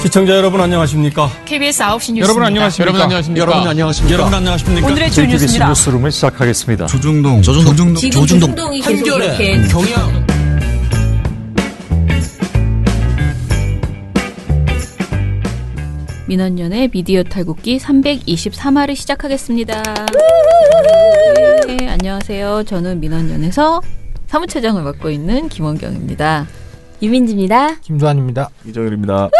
시청자 여러분 안녕하십니까? KBS 9시 뉴스입니다. 여러분 안녕하십니까? 여러분 안녕하십니까? 오늘의 주 뉴스입니다. 뉴스룸을 시작하겠습니다. 조중동이 계속 이렇게 경향. 민원연의 미디어 탈곡기 323화를 시작하겠습니다. 네, 안녕하세요. 저는 민원연에서 사무처장을 맡고 있는 김원경입니다. 유민지입니다. 김두한입니다. 이정일입니다.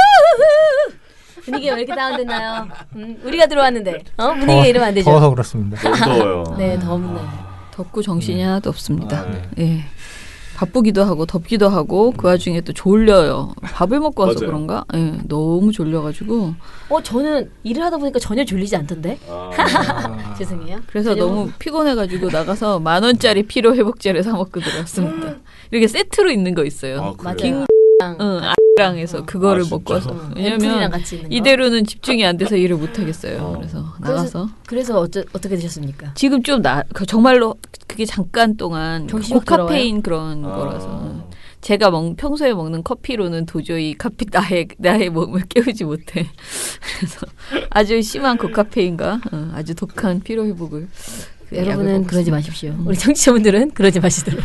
분위기가 왜 이렇게 다운됐나요? 우리가 들어왔는데 분위기가 이러면 안 되죠. 더워서 그렇습니다. 너무 더워요. 네, 덥네. 덥고 정신이 하나도 없습니다. 네. 예. 바쁘기도 하고 덥기도 하고 그 와중에 또 졸려요. 밥을 먹고 와서 맞아요. 그런가? 예, 너무 졸려가지고 저는 일을 하다 보니까 전혀 졸리지 않던데. 죄송해요. 그래서 전혀 너무 피곤해가지고 나가서 10,000원짜리 피로회복제를 사 먹고 들어왔습니다. 이렇게 세트로 있는 거 있어요. 맞아요. 랑 해서 그거를 진짜? 먹고 와서 앰플이랑 왜냐면 같이 있는 거. 이대로는 집중이 안 돼서 일을 못 하겠어요. 그래서 나가서 그래서 어떻게 되셨습니까? 지금 좀 정말로 그게 잠깐 동안 정신이 고카페인 그런 거라서 제가 평소에 먹는 커피로는 도저히 나의 몸을 깨우지 못해. 그래서 아주 심한 고카페인과 아주 독한 피로 회복을 여러분은 그러지 마십시오. 우리 청취자분들은 그러지 마시도록.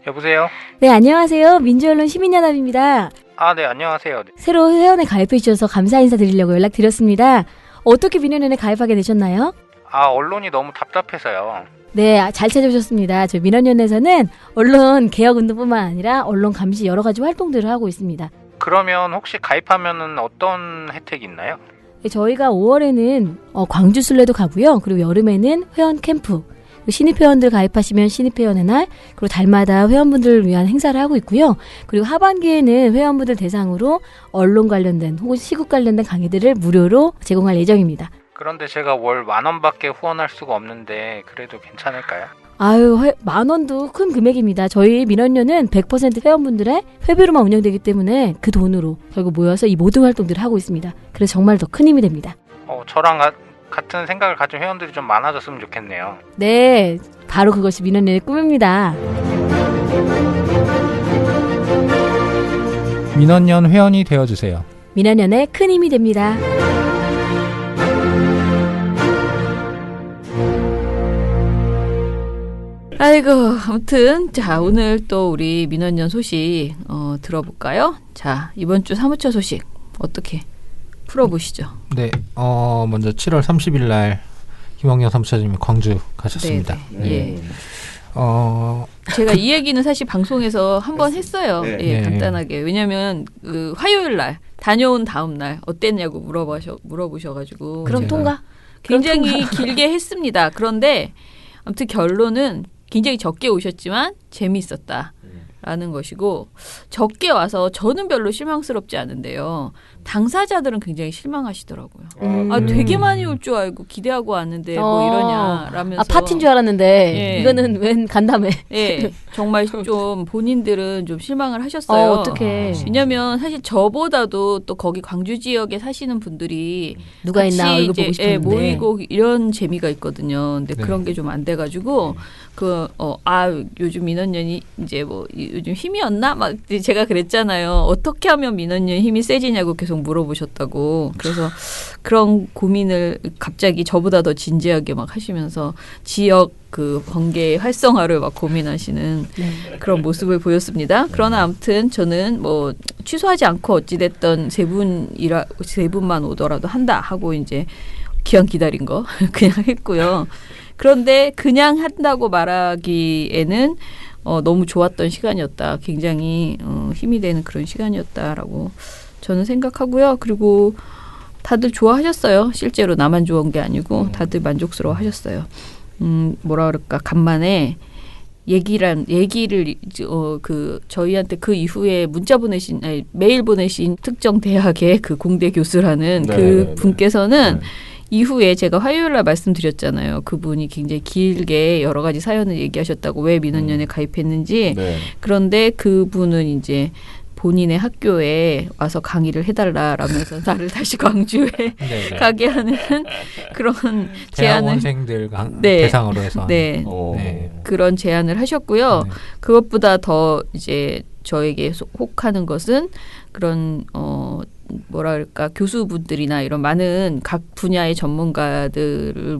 여보세요? 네, 안녕하세요. 민주언론 시민연합입니다. 아, 네, 안녕하세요. 새로 회원에 가입해 주셔서 감사 인사 드리려고 연락드렸습니다. 어떻게 민원연에 가입하게 되셨나요? 아, 언론이 너무 답답해서요. 네, 잘 찾아오셨습니다. 저희 민원연에서는 언론 개혁운동뿐만 아니라 언론 감시 여러 가지 활동들을 하고 있습니다. 그러면 혹시 가입하면은 어떤 혜택이 있나요? 네, 저희가 5월에는 광주 순례도 가고요. 그리고 여름에는 회원 캠프, 신입 회원들 가입하시면 신입 회원의 날, 그리고 달마다 회원분들을 위한 행사를 하고 있고요. 그리고 하반기에는 회원분들 대상으로 언론 관련된 혹은 시국 관련된 강의들을 무료로 제공할 예정입니다. 그런데 제가 월 10,000원밖에 후원할 수가 없는데 그래도 괜찮을까요? 아유, 10,000원도 큰 금액입니다. 저희 민원연은 100% 회원분들의 회비로만 운영되기 때문에 그 돈으로 결국 모여서 이 모든 활동들을 하고 있습니다. 그래서 정말 더 큰 힘이 됩니다. 저랑 같은 생각을 가진 회원들이 좀 많아졌으면 좋겠네요. 네, 바로 그것이 민원연의 꿈입니다. 민원연 회원이 되어주세요. 민원연의 큰 힘이 됩니다. 아이고, 아무튼 자, 오늘 또 우리 민원연 소식 들어볼까요? 자, 이번 주 사무처 소식 어떻게 풀어보시죠. 네, 먼저 7월 30일 날 김원경 사무처장님이 광주 가셨습니다. 네. 예. 제가 이 얘기는 사실 방송에서 한번 했어요. 네. 예, 네. 간단하게. 왜냐면 그 화요일 날 다녀온 다음 날 어땠냐고 물어보셔가지고 그럼 제가 통과? 굉장히 길게 했습니다. 그런데 아무튼 결론은 굉장히 적게 오셨지만 재미있었다라는 것이고, 적게 와서 저는 별로 실망스럽지 않은데요. 당사자들은 굉장히 실망하시더라고요. 되게 많이 올 줄 알고 기대하고 왔는데 뭐 이러냐라면서. 파티인 줄 알았는데 예. 이거는 웬 간담회. 예, 정말 좀 본인들은 좀 실망을 하셨어요. 어떡해. 왜냐면 사실 저보다도 또 거기 광주 지역에 사시는 분들이 누가 같이 있나 얼굴 이제, 보고 싶었는데. 모이고 이런 재미가 있거든요. 근데 네. 그런 게 좀 안 돼가지고 요즘 민원연이 이제 뭐 요즘 힘이 없나? 막 제가 그랬잖아요. 어떻게 하면 민원연 힘이 세지냐고 계속 물어보셨다고. 그래서 그런 고민을 갑자기 저보다 더 진지하게 막 하시면서 지역 그 번개 활성화를 막 고민하시는 그런 모습을 보였습니다. 그러나 아무튼 저는 뭐 취소하지 않고 어찌됐던 세 분만 오더라도 한다 하고 이제 기왕 기다린 거 그냥 했고요. 그런데 그냥 한다고 말하기에는 너무 좋았던 시간이었다. 굉장히 힘이 되는 그런 시간이었다라고 저는 생각하고요. 그리고 다들 좋아하셨어요. 실제로 나만 좋아한 게 아니고 다들 만족스러워 하셨어요. 뭐라 그럴까, 간만에 얘기를 저희한테 그 이후에 메일 보내신 특정 대학의 그 공대 교수라는 그 분께서는 이후에 제가 화요일 날 말씀드렸잖아요. 그분이 굉장히 길게 여러 가지 사연을 얘기하셨다고, 왜 민원연에 가입했는지. 네. 그런데 그분은 이제 본인의 학교에 와서 강의를 해달라라면서 나를 다시 광주에 네네. 가게 하는 그런 제안을 대학원생들 네. 대상으로 해서 네. 네. 그런 제안을 하셨고요. 네. 그것보다 더 이제 저에게 혹하는 것은 그런 뭐랄까 교수분들이나 이런 많은 각 분야의 전문가들을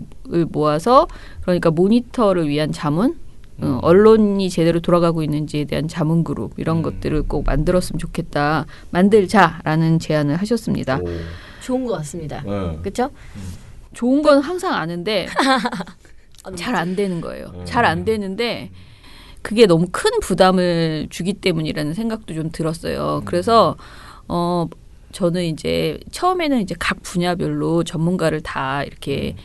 모아서 그러니까 모니터를 위한 자문 언론이 제대로 돌아가고 있는지에 대한 자문 그룹 이런 것들을 꼭 만들었으면 좋겠다. 만들자라는 제안을 하셨습니다. 좋은 것 같습니다. 그렇죠? 좋은 건 항상 아는데 잘 안 되는 거예요. 잘 안 되는데 그게 너무 큰 부담을 주기 때문이라는 생각도 좀 들었어요. 그래서 저는 이제 처음에는 이제 각 분야별로 전문가를 다 이렇게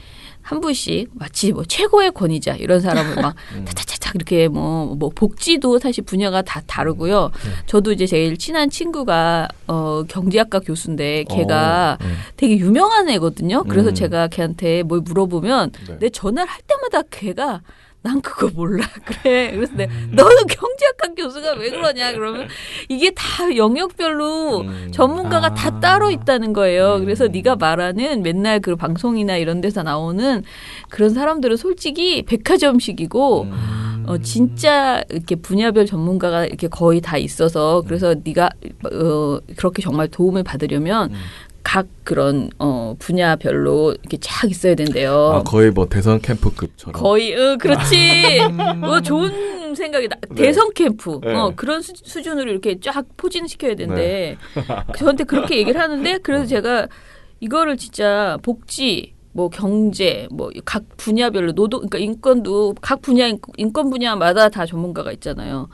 한 분씩 마치 뭐 최고의 권위자 이런 사람을 막 차차차차 이렇게 뭐 복지도 사실 분야가 다 다르고요. 저도 이제 제일 친한 친구가 경제학과 교수인데 걔가 되게 유명한 애거든요. 그래서 제가 걔한테 뭘 물어보면 내 전화를 할 때마다 걔가 난 그거 몰라. 그래. 그래서 너는 경제학과 교수가 왜 그러냐. 그러면 이게 다 영역별로 전문가가 다 따로 있다는 거예요. 그래서 네가 말하는 맨날 그 방송이나 이런 데서 나오는 그런 사람들은 솔직히 백화점식이고 진짜 이렇게 분야별 전문가가 이렇게 거의 다 있어서 그래서 네가 그렇게 정말 도움을 받으려면 각 그런 분야별로 이렇게 쫙 있어야 된대요. 아, 거의 뭐 대선 캠프급처럼. 거의 그렇지. 좋은 생각이다. 네. 대선 캠프 네. 그런 수준으로 이렇게 쫙 포진시켜야 된대. 저한테 그렇게 얘기를 하는데 그래서 제가 이거를 진짜 복지 뭐 경제 뭐 각 분야별로 노동 그러니까 인권도 각 분야 인권 분야마다 다 전문가가 있잖아요.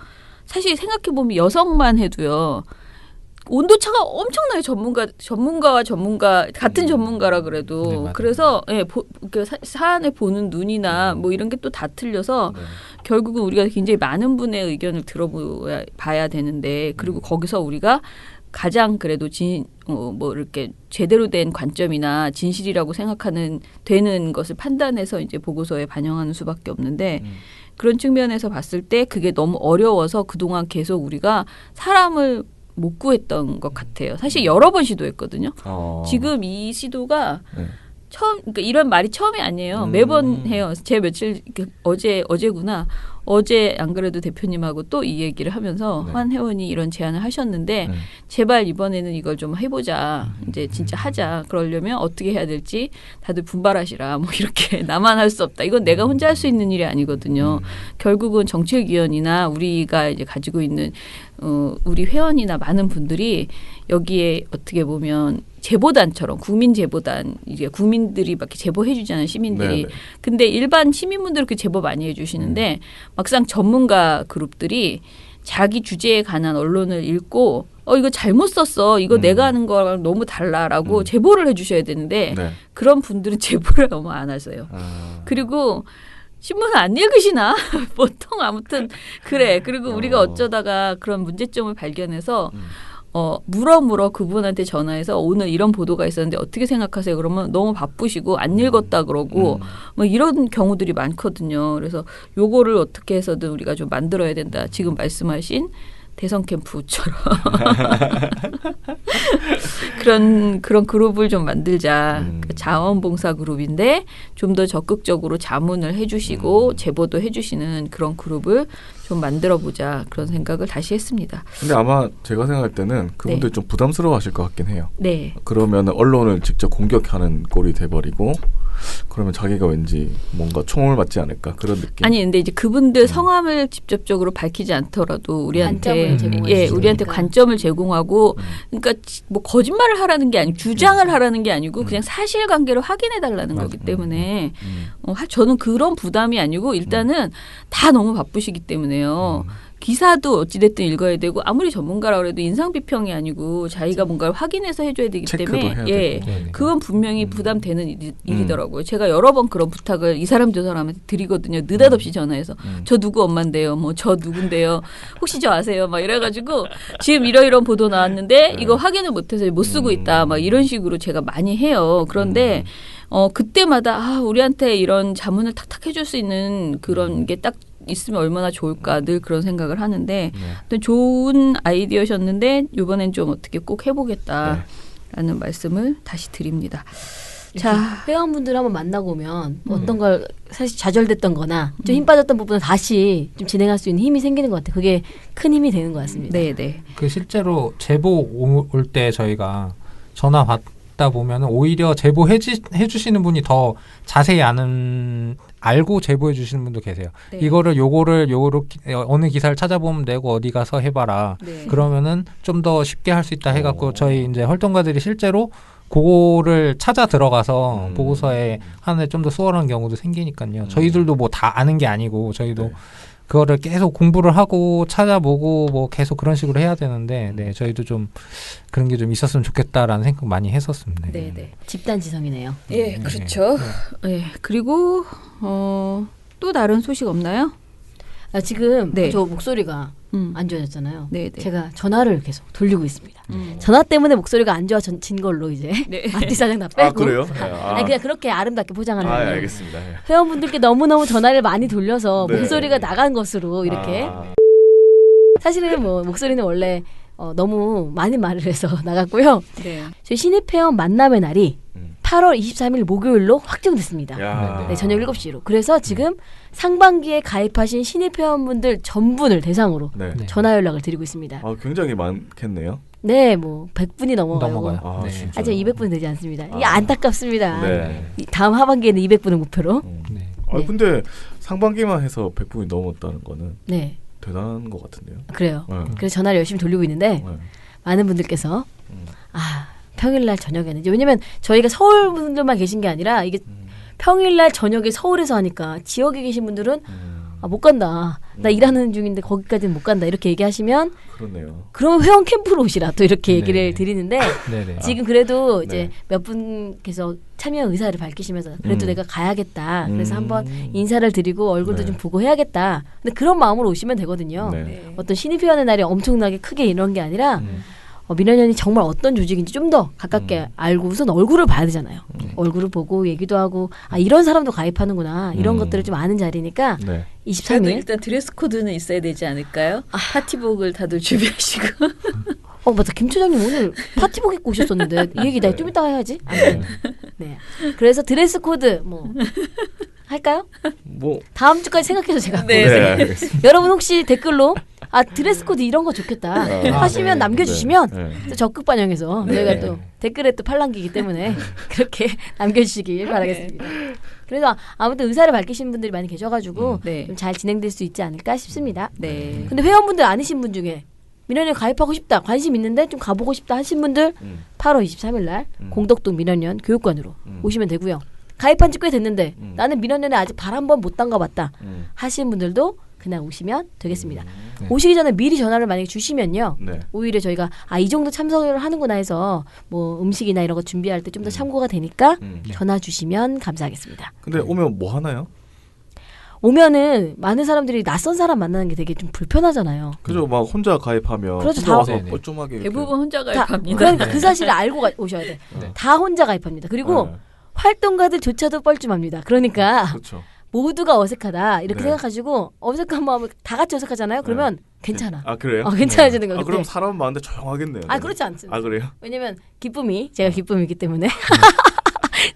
사실 생각해 보면 여성만 해도요. 온도차가 엄청나게 전문가와 전문가 같은 전문가라 그래도 네, 그래서 그 사안을 보는 눈이나 뭐 이런 게 또 다 틀려서 결국은 우리가 굉장히 많은 분의 의견을 들어봐야 되는데 그리고 거기서 우리가 가장 그래도 뭐 이렇게 제대로 된 관점이나 진실이라고 생각하는 되는 것을 판단해서 이제 보고서에 반영하는 수밖에 없는데 그런 측면에서 봤을 때 그게 너무 어려워서 그동안 계속 우리가 사람을 못 구했던 것 같아요. 사실 여러 번 시도했거든요. 지금 이 시도가 처음, 그러니까 이런 말이 처음이 아니에요. 매번 해요. 제 며칠 어제구나. 어제 안 그래도 대표님하고 또 이 얘기를 하면서 환 회원이 이런 제안을 하셨는데 제발 이번에는 이걸 좀 해보자. 이제 진짜 하자. 그러려면 어떻게 해야 될지 다들 분발하시라. 뭐 이렇게 나만 할 수 없다. 이건 내가 혼자 할 수 있는 일이 아니거든요. 결국은 정책위원이나 우리가 이제 가지고 있는 우리 회원이나 많은 분들이 여기에 어떻게 보면 제보단처럼 국민 제보단 이제 국민들이 막 이렇게 제보해 주잖아요 시민들이. 네네. 근데 일반 시민분들 그렇게 제보 많이 해주시는데 막상 전문가 그룹들이 자기 주제에 관한 언론을 읽고 이거 잘못 썼어. 이거 내가 하는 거랑 너무 달라라고 제보를 해주셔야 되는데 네. 그런 분들은 제보를 너무 안 하세요. 그리고 신문을 안 읽으시나? 보통 아무튼 그래. 그리고 우리가 어쩌다가 그런 문제점을 발견해서 물어 그분한테 전화해서 오늘 이런 보도가 있었는데 어떻게 생각하세요? 그러면 너무 바쁘시고 안 읽었다 그러고 뭐 이런 경우들이 많거든요. 그래서 요거를 어떻게 해서든 우리가 좀 만들어야 된다. 지금 말씀하신 대선 캠프처럼 그런 그룹을 좀 만들자. 자원봉사 그룹인데 좀 더 적극적으로 자문을 해주시고 제보도 해주시는 그런 그룹을 좀 만들어보자. 그런 생각을 다시 했습니다. 근데 아마 제가 생각할 때는 그분들이 네. 좀 부담스러워하실 것 같긴 해요. 네. 그러면 언론을 직접 공격하는 꼴이 돼버리고 그러면 자기가 왠지 뭔가 총을 맞지 않을까 그런 느낌. 아니 근데 이제 그분들 성함을 직접적으로 밝히지 않더라도 우리한테 관점을 제공할 수 우리한테 있으니까. 관점을 제공하고 그러니까 뭐 거짓말을 하라는 게 아니고 주장을 하라는 게 아니고 그냥 사실관계를 확인해 달라는 거기 때문에 저는 그런 부담이 아니고 일단은 다 너무 바쁘시기 때문에요. 기사도 어찌됐든 읽어야 되고 아무리 전문가라 그래도 인상 비평이 아니고 자기가 뭔가를 확인해서 해줘야 되기 체크도 때문에 해야 예, 되고. 그건 분명히 부담되는 일이더라고요. 제가 여러 번 그런 부탁을 이 사람 저 사람한테 드리거든요. 느닷없이 전화해서 저 누구 엄마인데요, 뭐 저 누군데요, 혹시 저 아세요, 막 이래가지고 지금 이런 보도 나왔는데 이거 확인을 못해서 못 쓰고 있다, 막 이런 식으로 제가 많이 해요. 그런데 그때마다 우리한테 이런 자문을 탁탁 해줄 수 있는 그런 게 딱 있으면 얼마나 좋을까 늘 그런 생각을 하는데 네. 또 좋은 아이디어셨는데 이번엔 좀 어떻게 꼭 해보겠다라는 말씀을 다시 드립니다. 자, 회원분들 한번 만나고 오면 어떤 걸 사실 좌절됐던 거나 좀 힘 빠졌던 부분을 다시 좀 진행할 수 있는 힘이 생기는 것 같아요. 그게 큰 힘이 되는 것 같습니다. 네. 그 실제로 제보 올 때 저희가 전화 받다 보면 오히려 제보해 주시는 분이 더 자세히 알고 제보해 주시는 분도 계세요. 네. 요거를 어느 기사를 찾아보면 되고 어디 가서 해봐라. 네. 그러면은 좀 더 쉽게 할 수 있다 해갖고 저희 이제 활동가들이 실제로 그거를 찾아 들어가서 보고서에 하는데 좀 더 수월한 경우도 생기니까요. 저희들도 뭐 다 아는 게 아니고 저희도 네. 그거를 계속 공부를 하고 찾아보고 뭐 계속 그런 식으로 해야 되는데 네, 저희도 좀 그런 게 좀 있었으면 좋겠다라는 생각 많이 했었습니다. 네. 집단 지성이네요. 예, 그렇죠. 예, 그리고 또 다른 소식 없나요? 지금 네. 저 목소리가 안 좋아졌잖아요. 네. 제가 전화를 계속 돌리고 있습니다. 전화 때문에 목소리가 안 좋아진 걸로 이제 네. 앞뒤 사정 다 빼고. 그래요? 아니 그냥 그렇게 아름답게 포장하는 거예요. 알겠습니다. 회원분들께 너무너무 전화를 많이 돌려서 네. 목소리가 나간 것으로 이렇게 사실은 뭐 목소리는 원래 너무 많이 말을 해서 나갔고요. 네. 저희 신입회원 만남의 날이 8월 23일 목요일로 확정됐습니다. 야. 네, 저녁 7시로. 그래서 지금 상반기에 가입하신 신입회원분들 전분을 대상으로 네. 네. 전화 연락을 드리고 있습니다. 굉장히 많겠네요. 네, 뭐 100분이 넘어가요. 넘어가요. 네. 진짜. 아직 200분 되지 않습니다. 이게 안타깝습니다. 네. 다음 하반기에는 200분을 목표로. 네. 네. 근데 상반기만 해서 100분이 넘었다는 거는 네, 대단한 것 같은데요. 그래요. 네. 그래서 전화를 열심히 돌리고 있는데 네. 많은 분들께서 평일날 저녁에는 이제 왜냐면 저희가 서울 분들만 계신 게 아니라 이게 평일날 저녁에 서울에서 하니까 지역에 계신 분들은 못 간다. 나 일하는 중인데 거기까지는 못 간다. 이렇게 얘기하시면 그렇네요. 그러면 회원 캠프로 오시라 또 이렇게 네. 얘기를 드리는데 네네. 지금 그래도 이제 네. 몇 분께서 참여 의사를 밝히시면서 그래도 내가 가야겠다. 그래서 음. 한번 인사를 드리고 얼굴도 네. 좀 보고 해야겠다. 근데 그런 마음으로 오시면 되거든요. 네. 어떤 신입회원의 날이 엄청나게 크게 이런 게 아니라 민원연이 정말 어떤 조직인지 좀 더 가깝게 알고 우선 얼굴을 봐야 되잖아요. 얼굴을 보고 얘기도 하고 이런 사람도 가입하는구나 이런 것들을 좀 아는 자리니까 네. 23일 23일 일단 드레스 코드는 있어야 되지 않을까요? 파티복을 다들 준비하시고. 맞다. 김 처장님 오늘 파티복 입고 오셨었는데 이 얘기 내가 좀 이따가 해야지. 아무튼. 네. 그래서 드레스 코드 뭐 할까요? 뭐 다음 주까지 생각해서 제가 네. 알겠습니다. 여러분 혹시 댓글로 드레스 코드 이런 거 좋겠다 하시면 네. 남겨주시면 네. 또 적극 반영해서 네. 저희가 또 댓글에 또 팔랑기기 때문에 그렇게 남겨주시길 바라겠습니다. 그래서 아무튼 의사를 밝히시는 분들이 많이 계셔가지고 네. 좀 잘 진행될 수 있지 않을까 싶습니다. 네. 근데 회원분들 아니신 분 중에 민원연 가입하고 싶다, 관심 있는데 좀 가보고 싶다 하신 분들 8월 23일 날 공덕동 민원연 교육관으로 오시면 되고요. 가입한 지 꽤 됐는데 나는 민원연에 아직 발 한 번 못 담가봤다 하시는 분들도 그날 오시면 되겠습니다. 네. 오시기 전에 미리 전화를 만약에 주시면요. 네. 오히려 저희가 이 정도 참석을 하는구나 해서 뭐 음식이나 이런 거 준비할 때 좀 더 참고가 되니까 전화 주시면 감사하겠습니다. 근데 오면 뭐 하나요? 오면은 많은 사람들이 낯선 사람 만나는 게 되게 좀 불편하잖아요. 그죠? 막 혼자 가입하면 그렇죠. 혼자 다- 와서 네네. 뻘쭘하게 이렇게. 대부분 혼자 다, 가입합니다. 그러니까 그 사실을 알고 오셔야 돼. 네. 다 혼자 가입합니다. 그리고 네. 활동가들조차도 뻘쭘합니다. 그러니까 그렇죠. 모두가 어색하다 이렇게 네. 생각하시고 어색한 마음을 다 같이 어색하잖아요. 그러면 괜찮아. 그래요? 괜찮아지는 거예요. 그럼 사람 많은데 조용하겠네요. 그렇지 않습니다. 그래요? 왜냐면 제가 기쁨이기 때문에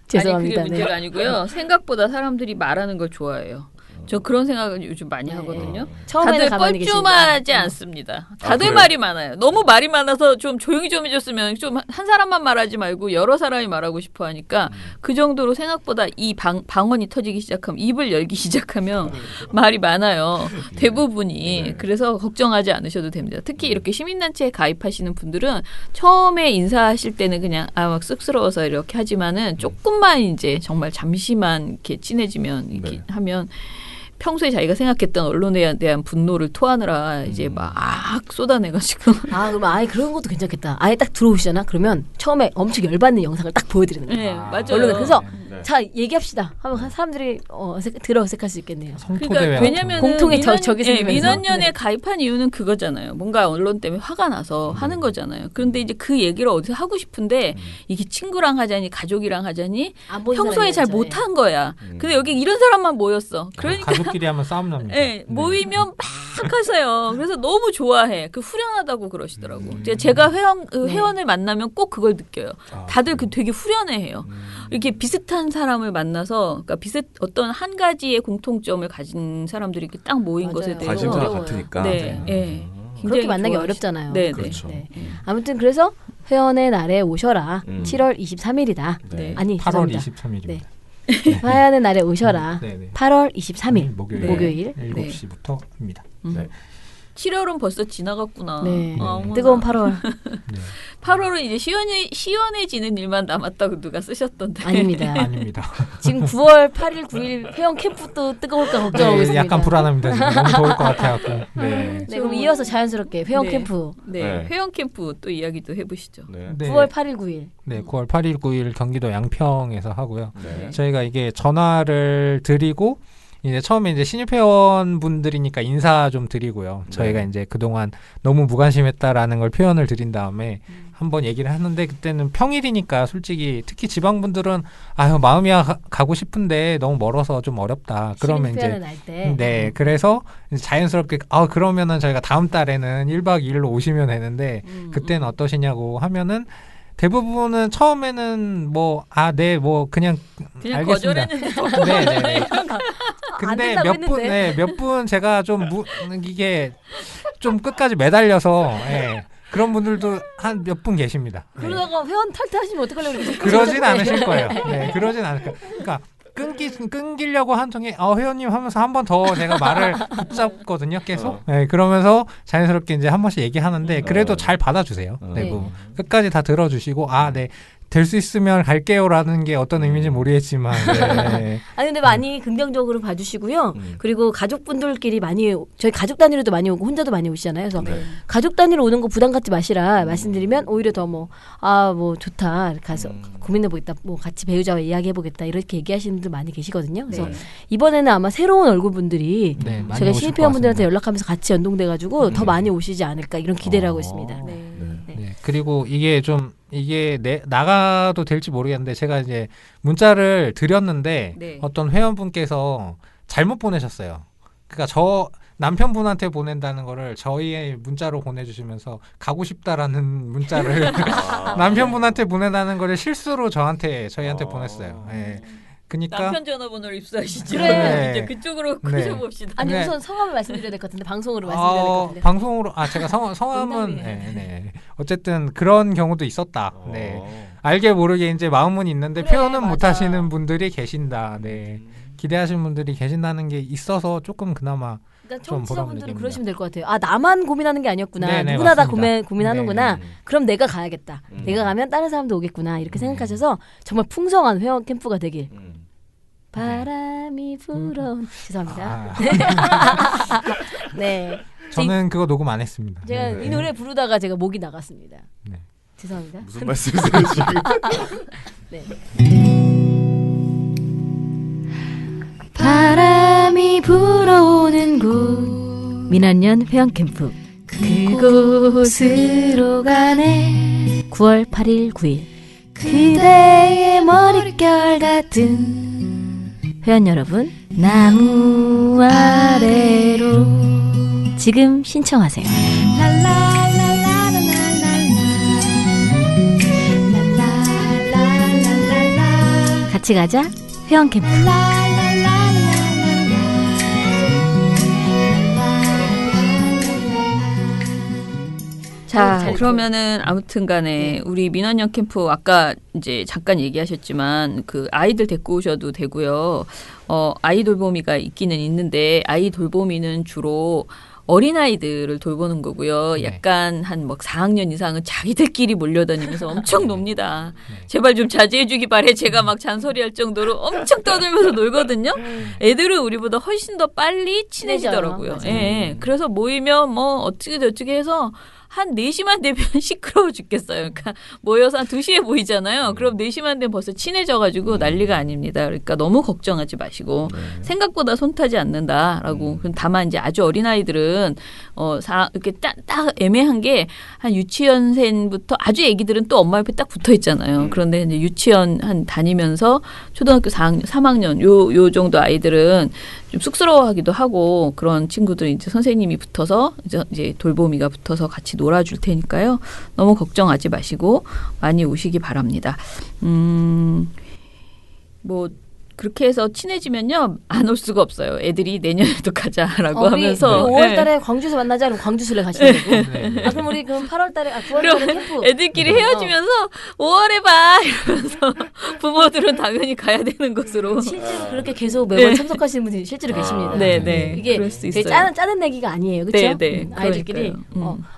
죄송합니다. 아니 그게 문제가 네. 아니고요. 생각보다 사람들이 말하는 걸 좋아해요. 저 그런 생각을 요즘 많이 네. 하거든요. 처음에는 다들 가만히 뻘쭘하지 계신다. 않습니다. 다들 그래요? 말이 많아요. 너무 말이 많아서 좀 조용히 좀 해줬으면 좀 한 사람만 말하지 말고 여러 사람이 말하고 싶어 하니까 그 정도로 생각보다 이 방언이 터지기 시작하면 입을 열기 시작하면 말이 많아요. 대부분이. 네. 그래서 걱정하지 않으셔도 됩니다. 특히 이렇게 시민단체에 가입하시는 분들은 처음에 인사하실 때는 그냥 막 쑥스러워서 이렇게 하지만은 조금만 이제 정말 잠시만 이렇게 친해지면 이렇게 네. 하면 평소에 자기가 생각했던 언론에 대한 분노를 토하느라 이제 막 쏟아내가지고 그럼 아예 그런 것도 괜찮겠다. 아예 딱 들어오시잖아. 그러면 처음에 엄청 열받는 영상을 딱 보여드리는 거예요. 네, 맞아요. 언론에 그래서 네. 자 얘기합시다. 하면 사람들이 들어 어색할 수 있겠네요. 성토대회 왜냐면 공통의 적이 생기면서. 민원연에 가입한 이유는 그거잖아요. 뭔가 언론 때문에 화가 나서 하는 거잖아요. 그런데 이제 그 얘기를 어디서 하고 싶은데 이게 친구랑 하자니 가족이랑 하자니 평소에 잘 못한 거야. 근데 여기 이런 사람만 모였어. 그러니까 가족끼리 하면 싸움 납니다. 네, 모이면 막 하세요. 그래서 너무 좋아해. 그 후련하다고 그러시더라고. 제가 회원을 만나면 꼭 그걸 느껴요. 다들 그 되게 후련해해요. 이렇게 비슷한 사람을 만나서, 그러니까 어떤 한 가지의 공통점을 가진 사람들이 이렇게 딱 모인 맞아요. 것에 대해서 관심사가 같으니까. 네, 네. 그렇게 만나기 좋아하시- 어렵잖아요. 네, 그렇죠. 네. 아무튼 그래서 회원의 날에 오셔라. 7월 23일이다. 네. 아니 8월 죄송합니다. 23일입니다. 네. 회원의 날에 오셔라. 네, 네. 8월 23일 목요일 네. 7시부터 합니다. 네. 7월은 벌써 지나갔구나. 네. 아, 어머나. 뜨거운 8월. 네. 8월은 이제 시원해지는 일만 남았다고 누가 쓰셨던데. 아닙니다. 아닙니다. 지금 9월 8일, 9일 회원 캠프도 뜨거울까 걱정하고 네, 있습니다. 약간 불안합니다. 지금 너무 더울 것 같아갖고. 네. 네, 그럼 이어서 자연스럽게 회원 네. 캠프 네, 네. 회원 캠프 또 이야기도 해보시죠. 네. 네. 9월 8일, 9일. 네, 9월 8일, 9일 경기도 양평에서 하고요. 네. 저희가 이게 전화를 드리고 이제 처음에 이제 신입 회원분들이니까 인사 좀 드리고요. 저희가 이제 그동안 너무 무관심했다라는 걸 표현을 드린 다음에 한번 얘기를 하는데 그때는 평일이니까 솔직히 특히 지방분들은 아유 마음이야 가고 싶은데 너무 멀어서 좀 어렵다. 그러면 신입 회원을 이제 날 때. 네, 그래서 이제 자연스럽게 그러면은 저희가 다음 달에는 1박 2일로 오시면 되는데 그때는 어떠시냐고 하면은 대부분은 처음에는 그냥 알겠습니다. 거절했는데 네, 네, 네. 근데 된다고 했는데. 몇 분 제가 좀 이게 좀 끝까지 매달려서 그런 분들도 한 몇 분 계십니다. 네. 그러다가 회원 탈퇴하시면 어떡하려고 그러지? 그러진 않으실 거예요. 네, 그러진 않을 거예요. 그러니까 끊기려고 한 통에 회원님 하면서 한 번 더 제가 말을 붙잡거든요. 계속. 네, 그러면서 자연스럽게 이제 한 번씩 얘기하는데 그래도 잘 받아주세요. 네, 끝까지 다 들어주시고 네. 될 수 있으면 갈게요라는 게 어떤 의미인지 모르겠지만 네. 아니 근데 많이 긍정적으로 봐주시고요. 그리고 가족분들끼리 많이 저희 가족 단위로도 많이 오고 혼자도 많이 오시잖아요. 그래서 가족 단위로 오는 거 부담 갖지 마시라 말씀드리면 오히려 더 뭐 좋다 가서 고민해보겠다, 뭐 같이 배우자와 이야기해보겠다 이렇게 얘기하시는 분들 많이 계시거든요. 그래서 이번에는 아마 새로운 얼굴분들이 네, 많이 제가 오실 신입 것 회원분들한테 같습니다. 연락하면서 같이 연동돼가지고 더 많이 오시지 않을까 이런 기대를 하고 있습니다. 네, 그리고 이게 나가도 될지 모르겠는데 제가 이제 문자를 드렸는데 네. 어떤 회원분께서 잘못 보내셨어요. 그러니까 저 남편분한테 보낸다는 거를 저희의 문자로 보내주시면서 가고 싶다라는 문자를 남편분한테 보내다는 거를 실수로 저희한테 보냈어요. 네. 그러니까 남편 전화번호를 입수하시죠. 그래. 이제 그쪽으로 네. 꼬셔봅시다. 아니 네. 우선 성함을 말씀드려야 될 것 같은데 방송으로 말씀드려야 될 것 같은데. 방송으로 제가 성함은 농담이에요. 네. 어쨌든 그런 경우도 있었다. 네. 알게 모르게 이제 마음은 있는데 그래, 표현은 못 맞아. 하시는 분들이 계신다. 네. 기대하시는 분들이 계신다는 게 있어서 조금 그나마 그러니까 좀 보람을 청취자분들은 느낍니다. 그러시면 될 것 같아요. 나만 고민하는 게 아니었구나. 네네, 누구나 다 맞습니다. 고민하는구나. 그럼 내가 가야겠다. 내가 가면 다른 사람도 오겠구나. 이렇게 생각하셔서 정말 풍성한 회원 캠프가 되길. 바람이 불어. 죄송합니다. 네. 저는 그거 녹음 안 했습니다. 제가 네. 이 노래 부르다가 제가 목이 나갔습니다. 네. 죄송합니다. 무슨 말씀이세요 지금? 네. 바람이 불어오는 곳 민한연 회원 캠프 그곳으로 가네 9월 8일 9일 그대의 머릿결 같은 회원 여러분 나무 아래로 지금 신청하세요. 같이 가자 회원 캠프. 자, 그러면은 아무튼간에 우리 민원연 캠프 아까 이제 잠깐 얘기하셨지만 그 아이들 데리고 오셔도 되고요. 아이 돌보미가 있기는 있는데 아이 돌보미는 주로 어린아이들을 돌보는 거고요. 네. 약간 한 4학년 이상은 자기들끼리 몰려다니면서 엄청 놉니다. 제발 좀 자제해주기 바래. 제가 막 잔소리할 정도로 엄청 떠들면서 놀거든요. 애들은 우리보다 훨씬 더 빨리 친해지더라고요. 친해져요. 예. 그래서 모이면 어떻게 해서 한 4시만 되면 시끄러워 죽겠어요. 그러니까 모여서 한 2시에 모이잖아요. 그럼 4시만 되면 벌써 친해져가지고 난리가 아닙니다. 그러니까 너무 걱정하지 마시고 생각보다 손 타지 않는다라고. 다만 이제 아주 어린 아이들은 이렇게 딱 애매한 게 한 유치원생부터 아주 애기들은 또 엄마 옆에 딱 붙어 있잖아요. 그런데 이제 유치원 한 다니면서 초등학교 4학년, 3학년 요 정도 아이들은 좀 쑥스러워하기도 하고 그런 친구들 이제 선생님이 붙어서 이제 돌보미가 붙어서 같이 놀아줄 테니까요. 너무 걱정하지 마시고 많이 오시기 바랍니다. 뭐 그렇게 해서 친해지면요 안 올 수가 없어요. 애들이 내년에도 가자라고 하면서 5월달에 광주에서 만나자 그럼 광주술래 가시는 거고. 그럼 우리 그럼 8월달에 9월달에 캠프. 애들끼리 헤어지면서 5월에 봐 이러면서 부모들은 당연히 가야 되는 것으로. 실제로 그렇게 계속 매번 참석하시는 분들이 실제로 계십니다. 네. 이게 그럴 수 있어요. 짜는 내기가 아니에요, 그렇죠? 네. 아이들끼리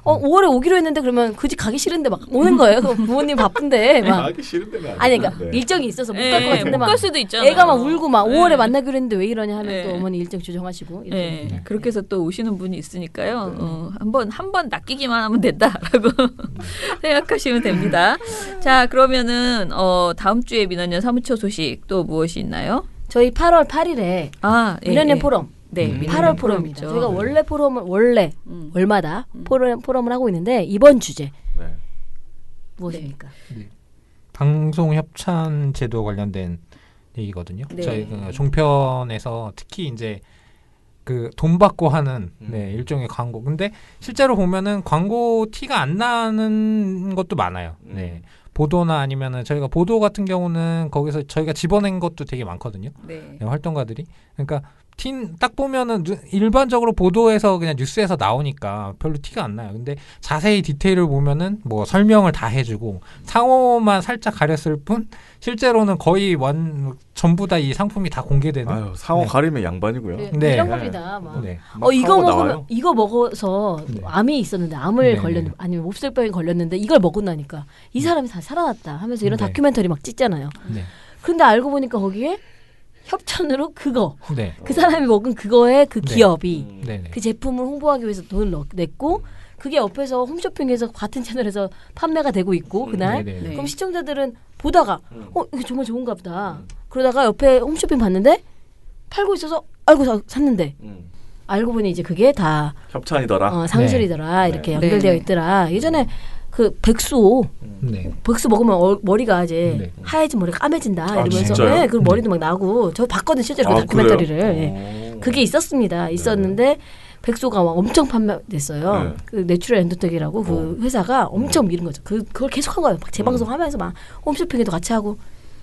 5월에 오기로 했는데 그러면 굳이 가기 싫은데 막 오는 거예요. 그럼 부모님 바쁜데 막. 가기 싫은데 아니 그러니까 일정이 있어서 못 갈 것 같은데 못 갈 수도 있잖아요. 애가 막 울고 막 5월에 만나기로 했는데 왜 이러냐 하면 또 어머니 일정 조정하시고 이렇게. 그렇게 해서 또 오시는 분이 있으니까요. 한번 낚이기만 하면 된다라고 생각하시면 됩니다. 자 그러면은 다음 주에 민원연 사무처 소식 또 무엇이 있나요? 저희 8월 8일에 민원연 포럼. 네, 8월 포럼입니다. 저희가 원래 월마다 포럼을 하고 있는데 이번 주제 무엇입니까? 방송 협찬 제도 관련된 얘기거든요. 저희 그 종편에서 특히 이제 그 돈 받고 하는 일종의 광고. 근데 실제로 보면은 광고 티가 안 나는 것도 많아요. 보도나 아니면은 저희가 보도 같은 경우는 거기서 저희가 집어낸 것도 되게 많거든요. 활동가들이. 그러니까 딱 보면은 일반적으로 보도에서 그냥 뉴스에서 나오니까 별로 티가 안 나요. 근데 자세히 디테일을 보면은 뭐 설명을 다 해주고 상호만 살짝 가렸을 뿐 실제로는 거의 전부 다 이 상품이 다 공개되는. 상호 가리면 양반이고요. 이런 겁니다. 이거 먹어서 암이 있었는데 암을 걸렸는데 아니면 몹쓸병이 걸렸는데 이걸 먹고 나니까 이 사람이 다 살아났다 하면서 이런 다큐멘터리 막 찍잖아요. 근데 알고 보니까 거기에 협찬으로 그 사람이 먹은 그거에 그 기업이 그 제품을 홍보하기 위해서 돈을 냈고 그게 옆에서 홈쇼핑에서 같은 채널에서 판매가 되고 있고 그날 그럼 시청자들은 보다가 이거 정말 좋은가 보다 그러다가 옆에 홈쇼핑 봤는데 팔고 있어서 알고 샀는데 알고 보니 이제 그게 다 협찬이더라 상술이더라 이렇게 연결되어 있더라. 예전에 그 백수 먹으면 머리가 이제 하얘진 머리가 까매진다 이러면서 그 머리도 막 나고 저 봤거든 실제로 그 다큐멘터리를. 그게 있었는데 백소가 막 엄청 판매됐어요. 그 내추럴 엔도텍이라고 그 회사가 엄청 미는 거죠. 그걸 계속 한 거예요. 막 재방송하면서 막 홈쇼핑에도 같이 하고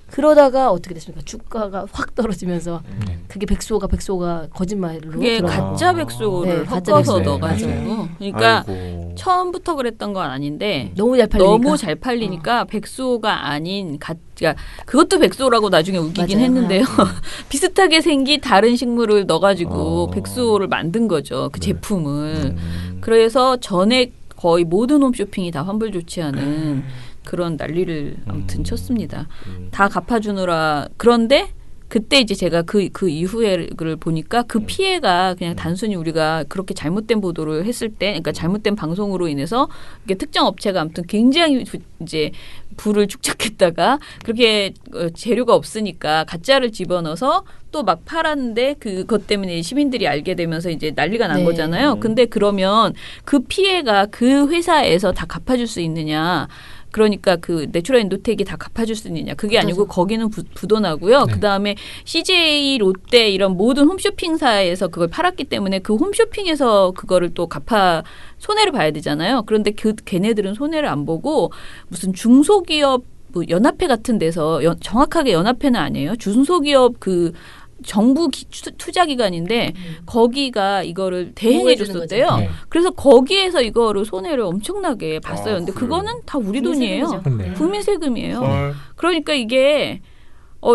그러다가 어떻게 됐습니까? 주가가 확 떨어지면서 그게 백소가 거짓말로 그게 가짜 백소를 섞어서 넣어가지고 그러니까 처음부터 그랬던 건 아닌데 너무 잘 팔리니까 백소가 아닌 그것도 백소라고 나중에 우기긴 했는데요. 비슷하게 생긴 다른 식물을 넣어가지고 백소를 만든 거죠. 그 제품을. 그래서 전에 거의 모든 홈쇼핑이 다 환불 조치하는 그런 난리를 아무튼 쳤습니다. 다 갚아주느라. 그런데 그때 이제 제가 그 이후에를 보니까 그 피해가 그냥 단순히 우리가 그렇게 잘못된 보도를 했을 때, 그러니까 잘못된 방송으로 인해서 이게 특정 업체가 아무튼 굉장히 이제 부를 축적했다가 그렇게 재료가 없으니까 가짜를 집어넣어서 또 막 팔았는데 그것 때문에 시민들이 알게 되면서 이제 난리가 난 거잖아요. 근데 그러면 그 피해가 그 회사에서 다 갚아줄 수 있느냐? 그러니까 그 내추럴 엔도텍이 다 갚아줄 수 있느냐. 그게 아니고 거기는 부도나고요. 그다음에 CJ, 롯데 이런 모든 홈쇼핑사에서 그걸 팔았기 때문에 그 홈쇼핑에서 그거를 또 손해를 봐야 되잖아요. 그런데 걔네들은 손해를 안 보고 무슨 중소기업 뭐 연합회 같은 데서 정확하게 연합회는 아니에요. 중소기업 그 정부 투자기관인데 거기가 이거를 대행해 줬었대요. 그래서 거기에서 이거를 손해를 엄청나게 봤어요. 근데 그거는 다 우리 돈이에요. 국민 세금이에요. 그러니까 이게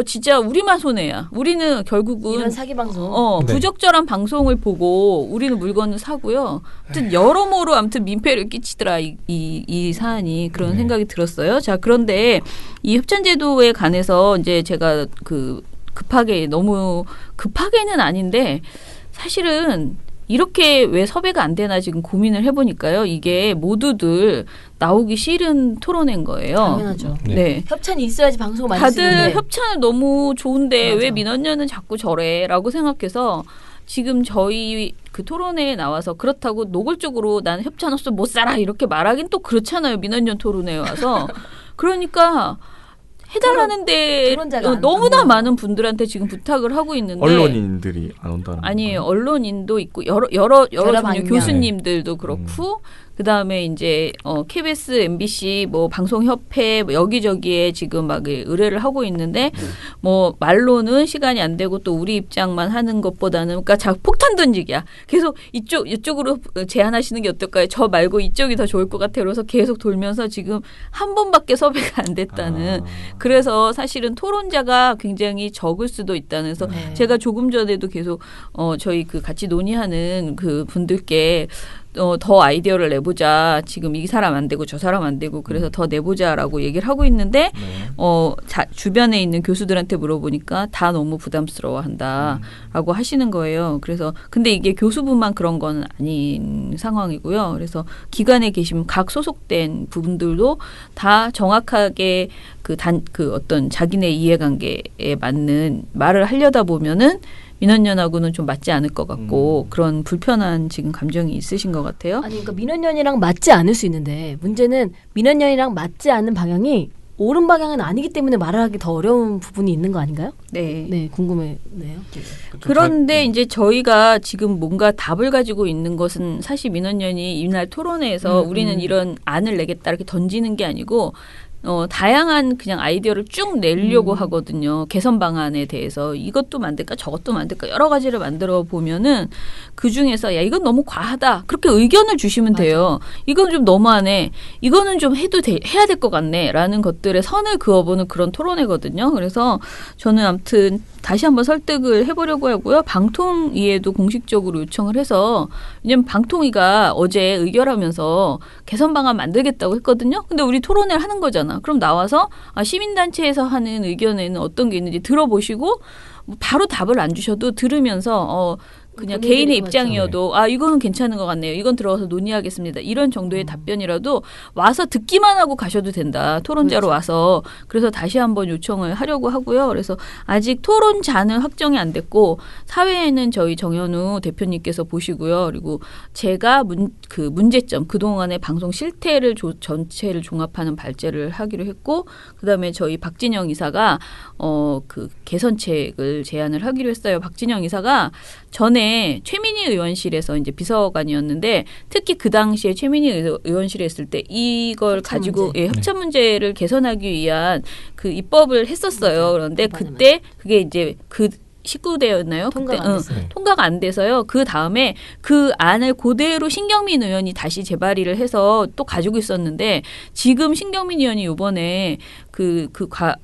진짜 우리만 손해야. 우리는 결국은 이런 사기 방송, 부적절한 방송을 보고 우리는 물건을 사고요. 아무튼 여러모로 아무튼 민폐를 끼치더라 이 사안이 그런 생각이 들었어요. 자 그런데 이 협찬제도에 관해서 이제 제가 너무 급하게는 아닌데 사실은 이렇게 왜 섭외가 안 되나 지금 고민을 해보니까요. 이게 모두들 나오기 싫은 토론회인 거예요. 당연하죠. 네. 협찬이 있어야지 방송을 많이 쓰는데. 다들 협찬은 너무 좋은데 맞아. 왜 민원연은 자꾸 저래라고 생각해서 지금 저희 그 토론회에 나와서 그렇다고 노골적으로 나는 협찬 없어 못 살아 이렇게 말하긴 또 그렇잖아요. 민원연 토론회에 와서. 그러니까 해달라는데 토론자가 너무나 안 많은 분들한테 지금 부탁을 하고 있는데 언론인들이 안 온다는 아니에요. 건가요? 언론인도 있고 여러 종류 방향. 교수님들도 그렇고 그다음에 이제 KBS, MBC 뭐 방송협회 뭐 여기저기에 지금 막 의뢰를 하고 있는데 뭐 말로는 시간이 안 되고 또 우리 입장만 하는 것보다는 그러니까 폭탄 던지기야. 계속 이쪽으로 제안하시는 게 어떨까요? 저 말고 이쪽이 더 좋을 것 같아요. 그래서 계속 돌면서 지금 한 번밖에 섭외가 안 됐다는. 그래서 사실은 토론자가 굉장히 적을 수도 있다는. 그래서 네. 제가 조금 전에도 계속 저희 그 같이 논의하는 그 분들께 더 아이디어를 내보자. 지금 이 사람 안 되고 저 사람 안 되고 그래서 더 내보자라고 얘기를 하고 있는데 주변에 있는 교수들한테 물어보니까 다 너무 부담스러워한다라고 하시는 거예요. 그래서 근데 이게 교수분만 그런 건 아닌 상황이고요. 그래서 기관에 계신 각 소속된 부분들도 다 정확하게 그 어떤 자기네 이해관계에 맞는 말을 하려다 보면은 민원연하고는 좀 맞지 않을 것 같고 그런 불편한 지금 감정이 있으신 것 같아요. 아니 그러니까 민원연이랑 맞지 않을 수 있는데 문제는 민원연이랑 맞지 않는 방향이 옳은 방향은 아니기 때문에 말하기 더 어려운 부분이 있는 거 아닌가요? 네. 네, 궁금해요. 그런데 이제 저희가 지금 뭔가 답을 가지고 있는 것은 사실 민원연이 이날 토론회에서 우리는 이런 안을 내겠다 이렇게 던지는 게 아니고 다양한 그냥 아이디어를 쭉 내려고 하거든요. 개선 방안에 대해서 이것도 만들까 저것도 만들까 여러 가지를 만들어 보면은 그 중에서 야 이건 너무 과하다 그렇게 의견을 주시면 돼요. 이건 좀 너무하네. 이거는 좀 해야 될 것 같네라는 것들의 선을 그어보는 그런 토론회거든요. 그래서 저는 아무튼 다시 한번 설득을 해보려고 하고요. 방통위에도 공식적으로 요청을 해서 왜냐면 방통위가 어제 의결하면서 개선 방안 만들겠다고 했거든요. 근데 우리 토론회를 하는 거잖아. 그럼 나와서 시민단체에서 하는 의견에는 어떤 게 있는지 들어보시고 바로 답을 안 주셔도 들으면서 그냥 개인의 입장이어도 이거는 괜찮은 것 같네요. 이건 들어가서 논의하겠습니다. 이런 정도의 답변이라도 와서 듣기만 하고 가셔도 된다. 토론자로 와서. 그래서 다시 한번 요청을 하려고 하고요. 그래서 아직 토론자는 확정이 안 됐고 사회에는 저희 정현우 대표님께서 보시고요. 그리고 제가 문제점 그동안의 방송 실태를 전체를 종합하는 발제를 하기로 했고 그다음에 저희 박진영 이사가 그 개선책을 제안을 하기로 했어요. 박진영 이사가 전에 최민희 의원실에서 이제 비서관이었는데 특히 그 당시에 최민희 의원실에 있을 때 이걸 가지고 협찬 문제를 개선하기 위한 그 입법을 했었어요. 그런데 그때 그게 이제 그 19대였나요? 통과가 안 돼서요. 그 다음에 그 안을 그대로 신경민 의원이 다시 재발의를 해서 또 가지고 있었는데 지금 신경민 의원이 이번에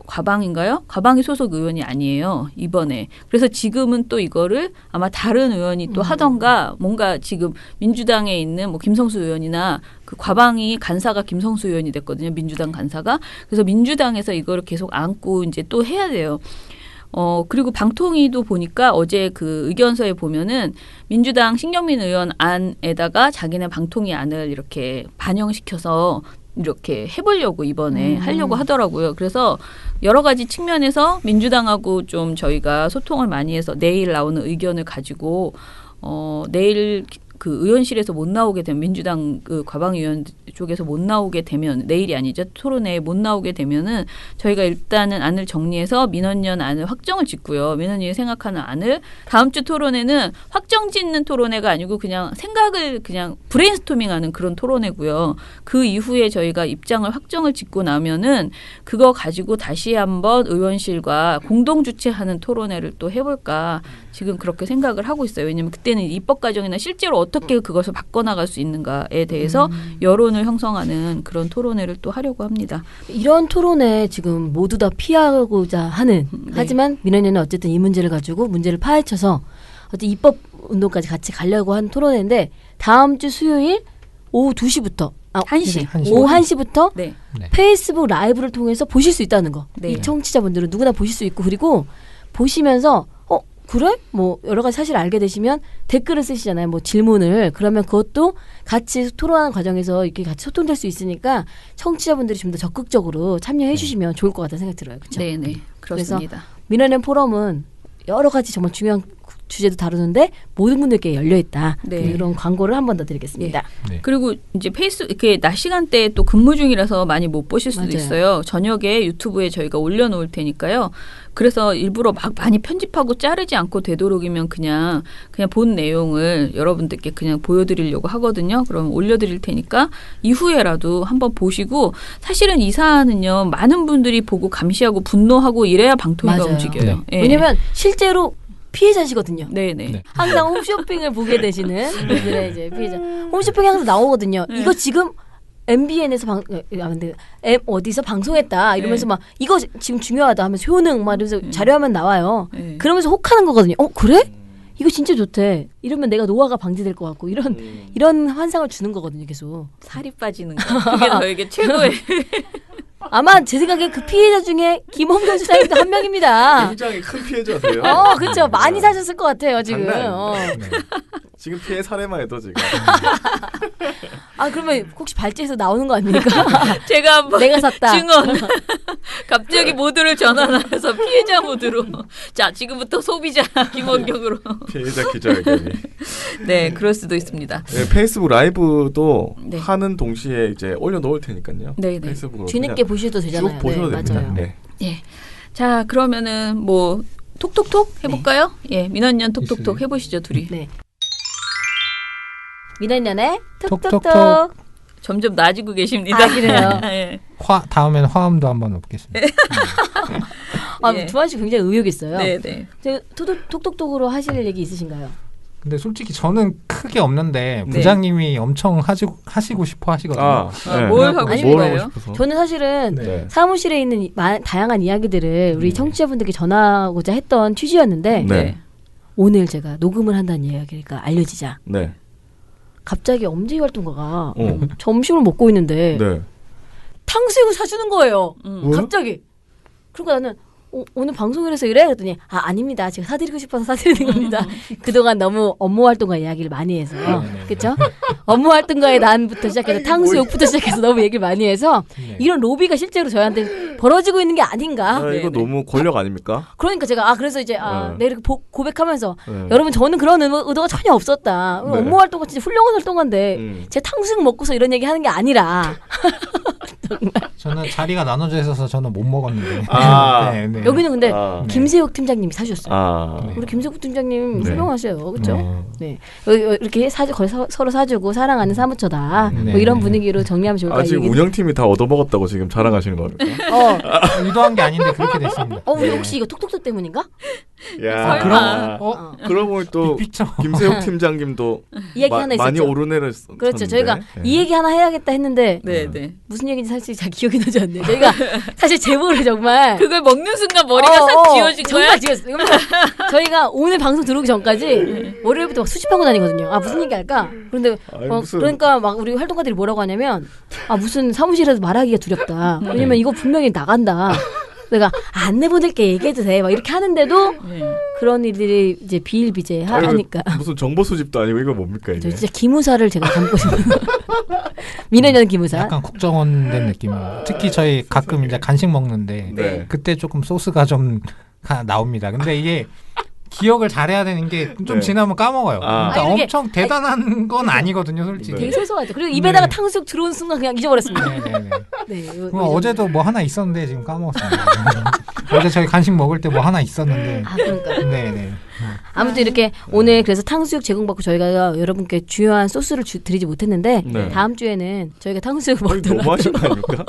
과방인가요? 과방위 소속 의원이 아니에요. 이번에. 그래서 지금은 또 이거를 아마 다른 의원이 또 하던가 뭔가 지금 민주당에 있는 뭐 김성수 의원이나 그 과방위 간사가 김성수 의원이 됐거든요. 민주당 간사가. 그래서 민주당에서 이거를 계속 안고 이제 또 해야 돼요. 그리고 방통위도 보니까 어제 그 의견서에 보면은 민주당 신경민 의원 안에다가 자기네 방통위 안을 이렇게 반영시켜서 이렇게 해보려고 이번에 하려고 하더라고요. 그래서 여러 가지 측면에서 민주당하고 좀 저희가 소통을 많이 해서 내일 나오는 의견을 가지고 내일 그 의원실에서 못 나오게 되면 민주당 그 과방위원 쪽에서 못 나오게 되면 내일이 아니죠. 토론회에 못 나오게 되면은 저희가 일단은 안을 정리해서 민원연 안을 확정을 짓고요. 민원연이 생각하는 안을 다음 주 토론회는 확정 짓는 토론회가 아니고 그냥 생각을 그냥 브레인스토밍하는 그런 토론회고요. 그 이후에 저희가 입장을 확정을 짓고 나면은 그거 가지고 다시 한번 의원실과 공동 주최하는 토론회를 또 해볼까 지금 그렇게 생각을 하고 있어요. 왜냐하면 그때는 입법 과정이나 실제로 어떻게 그것을 바꿔나갈 수 있는가에 대해서 여론을 형성하는 그런 토론회를 또 하려고 합니다. 이런 토론회 지금 모두 다 피하고자 하는 하지만 민원연은 어쨌든 이 문제를 가지고 문제를 파헤쳐서 어쨌든 입법 운동까지 같이 가려고 한 토론회인데 다음 주 수요일 오후 2시부터 1시. 오후 1시부터 네. 페이스북 라이브를 통해서 보실 수 있다는 거. 네. 이 청취자분들은 누구나 보실 수 있고 그리고 보시면서 그래? 뭐 여러 가지 사실을 알게 되시면 댓글을 쓰시잖아요. 뭐 질문을. 그러면 그것도 같이 토론하는 과정에서 이렇게 같이 소통될 수 있으니까 청취자분들이 좀 더 적극적으로 참여해 주시면 좋을 것 같다는 생각이 들어요. 그렇죠? 네네 그렇습니다. 민원연 포럼은 여러 가지 정말 중요한 주제도 다루는데 모든 분들께 열려 있다. 네. 이런 광고를 한 번 더 드리겠습니다. 네. 그리고 이제 페이스 이렇게 낮 시간대에 또 근무 중이라서 많이 못 보실 수도 맞아요. 있어요. 저녁에 유튜브에 저희가 올려놓을 테니까요. 그래서 일부러 막 많이 편집하고 자르지 않고 되도록이면 그냥 본 내용을 여러분들께 그냥 보여드리려고 하거든요. 그럼 올려드릴 테니까 이후에라도 한번 보시고 사실은 이 사안은요 많은 분들이 보고 감시하고 분노하고 이래야 방통위가 맞아요. 움직여요. 예. 왜냐면 실제로 피해자시거든요. 네네. 네. 항상 홈쇼핑을 보게 되시는 분들의 이제 피해자. 홈쇼핑이 항상 나오거든요. 네. 이거 지금 MBN에서 어디서 방송했다 이러면서 막 이거 지금 중요하다 하면서 효능 막 이러면서 자료화면 나와요. 네. 그러면서 혹하는 거거든요. 그래? 이거 진짜 좋대. 이러면 내가 노화가 방지될 것 같고 이런 환상을 주는 거거든요. 계속. 살이 빠지는 거. 그게 저에게 최고의. 아마 제 생각에 그 피해자 중에 김홍경 수사님도 한 명입니다. 굉장히 큰 피해자세요. 그렇죠. 많이 사셨을 것 같아요 지금. 장난 아닙니다. 지금 피해 사례만 해도 지금. 그러면 혹시 발제해서 나오는 거 아닙니까? 제가 한번 내가 샀다. 증언. 갑자기 모드를 전환하면서 피해자 모드로. 자, 지금부터 소비자 김원경으로. 피해자 기자회견이. 네, 그럴 수도 있습니다. 네, 페이스북 라이브도 네. 하는 동시에 이제 올려놓을 테니까요. 네, 네. 페이스북으로 뒤늦게 보셔도 되잖아요. 쭉 보셔도 됩니다. 맞아요. 네. 예. 자, 그러면은 뭐 톡톡톡 해볼까요? 예, 민원연 톡톡톡 해보시죠, 둘이. 네. 민원연의 톡톡톡. 톡톡톡. 점점 나아지고 계십니다. 그래요? 예. 다음에는 화음도 한번 넣겠습니다. 예. 두한 씨 굉장히 의욕 있어요. 네, 네. 톡톡톡으로 하실 얘기 있으신가요? 근데 솔직히 저는 크게 없는데 네. 부장님이 엄청 하시고 싶어 하시거든요. 뭘 하고 아니, 싶은 뭘 거예요? 하고 싶어서? 저는 사실은 네. 사무실에 있는 다양한 이야기들을 우리 청취자분들께 전하고자 했던 취지였는데 네. 오늘 제가 녹음을 한다는 이야기가 알려지자 네. 갑자기 엄지 활동가가 어. 점심을 먹고 있는데 네. 탕수육을 사주는 거예요. 음. 왜? 갑자기. 그러니까 나는 오늘 방송을 해서 이래? 그랬더니 아닙니다. 제가 사드리고 싶어서 사드리는 겁니다. 그동안 너무 업무 활동가 이야기를 많이 해서 그렇죠? 업무 활동가의 난부터 시작해서 탕수육부터 시작해서 너무 얘기를 많이 해서 네. 이런 로비가 실제로 저희한테 벌어지고 있는 게 아닌가? 이거 네네. 너무 권력 아닙니까? 그러니까 제가 그래서 이제 네. 내가 이렇게 고백하면서 네. 여러분 저는 그런 의도가 전혀 없었다. 네. 업무 활동가 진짜 훌륭한 활동가인데 제 탕수육 먹고서 이런 얘기 하는 게 아니라 저는 자리가 나눠져 있어서 저는 못 먹었는데. 아. 네. 여기는 근데 아. 김세욱 팀장님이 사주셨어요. 아. 우리 김세욱 팀장님 네. 훌륭하셔요. 그렇죠? 네. 네. 이렇게 거의 서로 사주고 사랑하는 사무처다. 네. 뭐 이런 분위기로 정리하면 좋을까 지금 운영팀이 다 얻어먹었다고 지금 자랑하시는 겁니까? 의도한 게 아닌데 그렇게 됐습니다. 우리 네. 혹시 이거 톡톡톡 때문인가? 야. 설마. 그러고 보니 또 빅픽처. 김세욱 팀장님도 이야기 하나 많이 있었죠. 오르내를 그렇죠. 쳤는데. 저희가 네. 이 얘기 하나 해야겠다 했는데 네, 네. 무슨 얘기인지 사실 잘 기억이 나지 않네요. 저희가 사실 제보를 정말 그걸 먹는 순간 머리가 싹 지워진 거야? 정말 지웠어요. 저희가 오늘 방송 들어오기 전까지 월요일부터 막 수집하고 다니거든요. 무슨 얘기 할까? 그런데 무슨- 그러니까 막 우리 활동가들이 뭐라고 하냐면 무슨 사무실에서 말하기가 두렵다. 왜냐면 이거 분명히 나간다. 내가 안 내보낼게 얘기해도 돼. 막 이렇게 하는데도 네. 그런 일들이 이제 비일비재하니까. 무슨 정보 수집도 아니고 이거 뭡니까 저 이게? 진짜 기무사를 제가 담고 싶어요. 민원연 기무사. 약간 국정원 된 느낌이에요. 특히 저희 가끔 이제 간식 먹는데 네. 그때 조금 소스가 좀 나옵니다. 근데 이게 기억을 잘해야 되는 게 좀 네. 지나면 까먹어요. 아. 그러니까 이렇게- 엄청 대단한 건 아니거든요, 솔직히. 되게 소소하죠. 그리고 입에다가 네. 탕수육 들어온 순간 그냥 잊어버렸습니다. 네네네. 네, 어제도 뭐 하나 있었는데 지금 까먹었습니다. 어제 저희 간식 먹을 때 뭐 하나 있었는데. 그러니까. 네네. 아무튼 이렇게 오늘 그래서 탕수육 제공받고 저희가 여러분께 중요한 소스를 드리지 못했는데 네. 다음 주에는 저희가 탕수육 아니, 먹더라도 너무하신 거 아닙니까?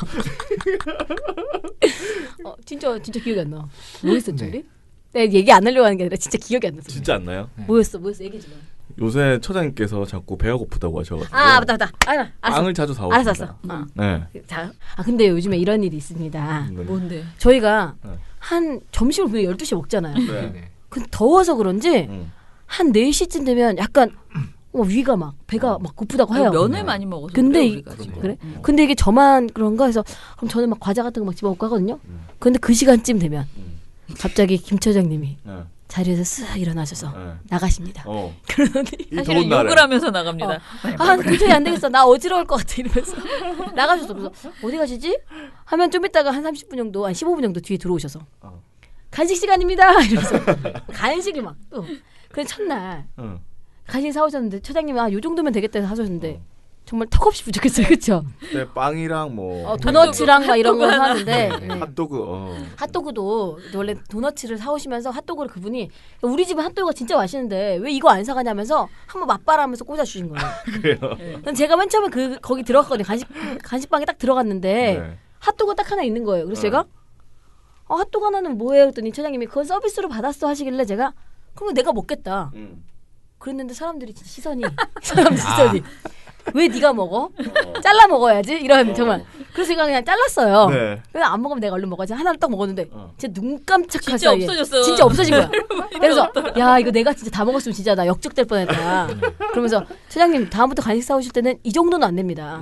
진짜 기억이 안 나. 뭐 했었지 네. 우리? 내가 얘기 안 하려고 하는 게 아니라 진짜 기억이 안 났어. 진짜 안 나요? 뭐였어 얘기해줘. 요새 처장님께서 자꾸 배가 고프다고 하셔가지고 맞다. 알았어. 빵을 자주 사오십니다. 알았어. 네. 자, 근데 요즘에 이런 일이 있습니다. 네. 뭔데? 저희가 네. 한 점심을 분명 12시에 먹잖아요. 네. 네네. 근데 더워서 그런지 음. 한 4시쯤 되면 약간 위가 막 배가 막 고프다고 해요. 면을 많이 먹어서 근데 그래요, 이- 우리가 지금. 그래? 근데 이게 저만 그런가 해서 그럼 저는 막 과자 같은 거 막 집어먹고 하거든요. 근데 그 시간쯤 되면 갑자기 김 처장님이 네. 자리에서 쓱 일어나셔서 네. 나가십니다. 이 사실은 더운 날에. 욕을 하면서 나갑니다. 아, 도저히 안 되겠어. 나 어지러울 것 같아. 이러면서 나가셨어. 그래서 어디 가시지? 하면 좀 있다가 한 30분 정도, 한 15분 정도 뒤에 들어오셔서 간식 시간입니다. 이러면서 간식을 막 또. 그래 첫날 간식 사오셨는데 처장님이 요 정도면 되겠다 해서 사오셨는데 정말 턱없이 부족했어요. 그렇죠? 네, 빵이랑 뭐 도너츠랑 막 이런 거 사는데 핫도그. 핫도그도 원래 도너츠를 사오시면서 핫도그를 그분이 우리 집은 핫도그가 진짜 맛있는데 왜 이거 안 사가냐면서 한번 맛봐라면서 꽂아주신 거예요. 그래요. 난 제가 맨 처음에 거기 들어갔거든요. 간식방에 딱 들어갔는데 네. 핫도그 딱 하나 있는 거예요. 그래서 제가 핫도그 하나는 뭐예요? 그랬더니 처장님이 그건 서비스로 받았어 하시길래 제가 그럼 내가 먹겠다. 그랬는데 사람들이 진짜 시선이 왜 네가 먹어? 잘라 먹어야지 이런 정말. 그래서 제가 그냥 잘랐어요. 네. 그냥 안 먹으면 내가 얼른 먹어야지. 하나를 딱 먹었는데 진짜 눈 깜짝할 진짜 사이에 없어졌어. 진짜 없어진 거야. 그래서 야 이거 내가 진짜 다 먹었으면 진짜 나 역적될 뻔했다. 그러면서 처장님 다음부터 간식 사오실 때는 이 정도는 안 됩니다.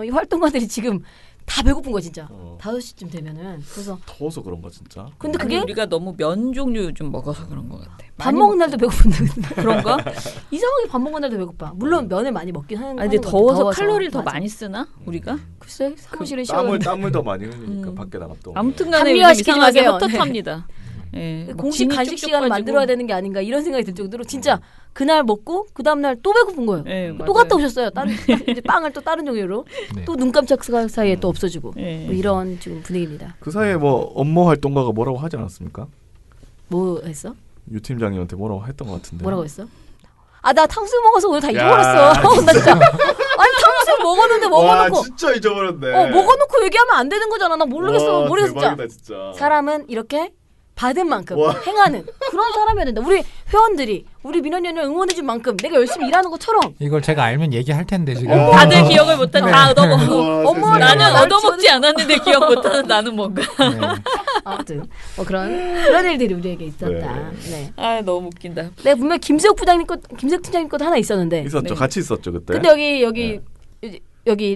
이 활동가들이 지금 다 배고픈 거 진짜. 5시쯤 되면은. 그래서 더워서 그런가 진짜. 근데 아니, 그게 우리가 너무 면 종류 좀 먹어서 그런 것 같아. 밥 먹은 날도 배고픈데 그런가? 이상하게 밥 먹은 날도 배고파. 물론 면을 많이 먹긴 하는 아니 근데 것 같아. 더워서 칼로리를 더 맞아. 많이 쓰나? 우리가? 글쎄 사무실은 시원한데 땀을 더 많이 흘리니까 밖에 나갔다. 아무튼간에 합리화 요즘 시키지 이상하게 마세요. 헛헛합니다. 예, 막 공식 진이 간식 쭉쭉 시간을 빠지고. 만들어야 되는 게 아닌가 이런 생각이 들 정도로 진짜 그날 먹고 그 다음 날 또 배고픈 거예요. 예, 또 맞아요. 갔다 오셨어요. 이제 빵을 또 다른 종류로 네. 또 눈 깜짝 사이에 또 없어지고 예. 뭐 이런 지금 분위기입니다. 그 사이에 뭐 업무 활동가가 뭐라고 하지 않았습니까? 뭐 했어? 유 팀장님한테 뭐라고 했던 것 같은데. 뭐라고 했어? 아 나 탕수육 먹어서 오늘 다 야, 잊어버렸어. 나 진짜 아니 탕수육 먹었는데 먹어놓고 진짜 잊어버렸네. 먹어놓고 얘기하면 안 되는 거잖아. 나 모르겠어. 모르겠어 진짜. 대박이다 진짜. 사람은 이렇게 받은 만큼 와. 행하는 그런 사람이어야 된다. 우리 회원들이 우리 민원연을 응원해준 만큼 내가 열심히 일하는 것처럼 이걸 제가 알면 얘기할 텐데 지금. 다들 기억을 못한 다 얻어먹고 우와, 어머, 세상에. 나는 날 얻어먹지 않았는데 기억 못하는 나는 뭔가. 네. 아무튼 그런 일들이 우리에게 있었다. 네. 아 너무 웃긴다. 내가 분명 김세욱 부장님 김세욱 팀장님 것도 하나 있었는데. 있었죠. 네. 같이 있었죠 그때. 근데 여기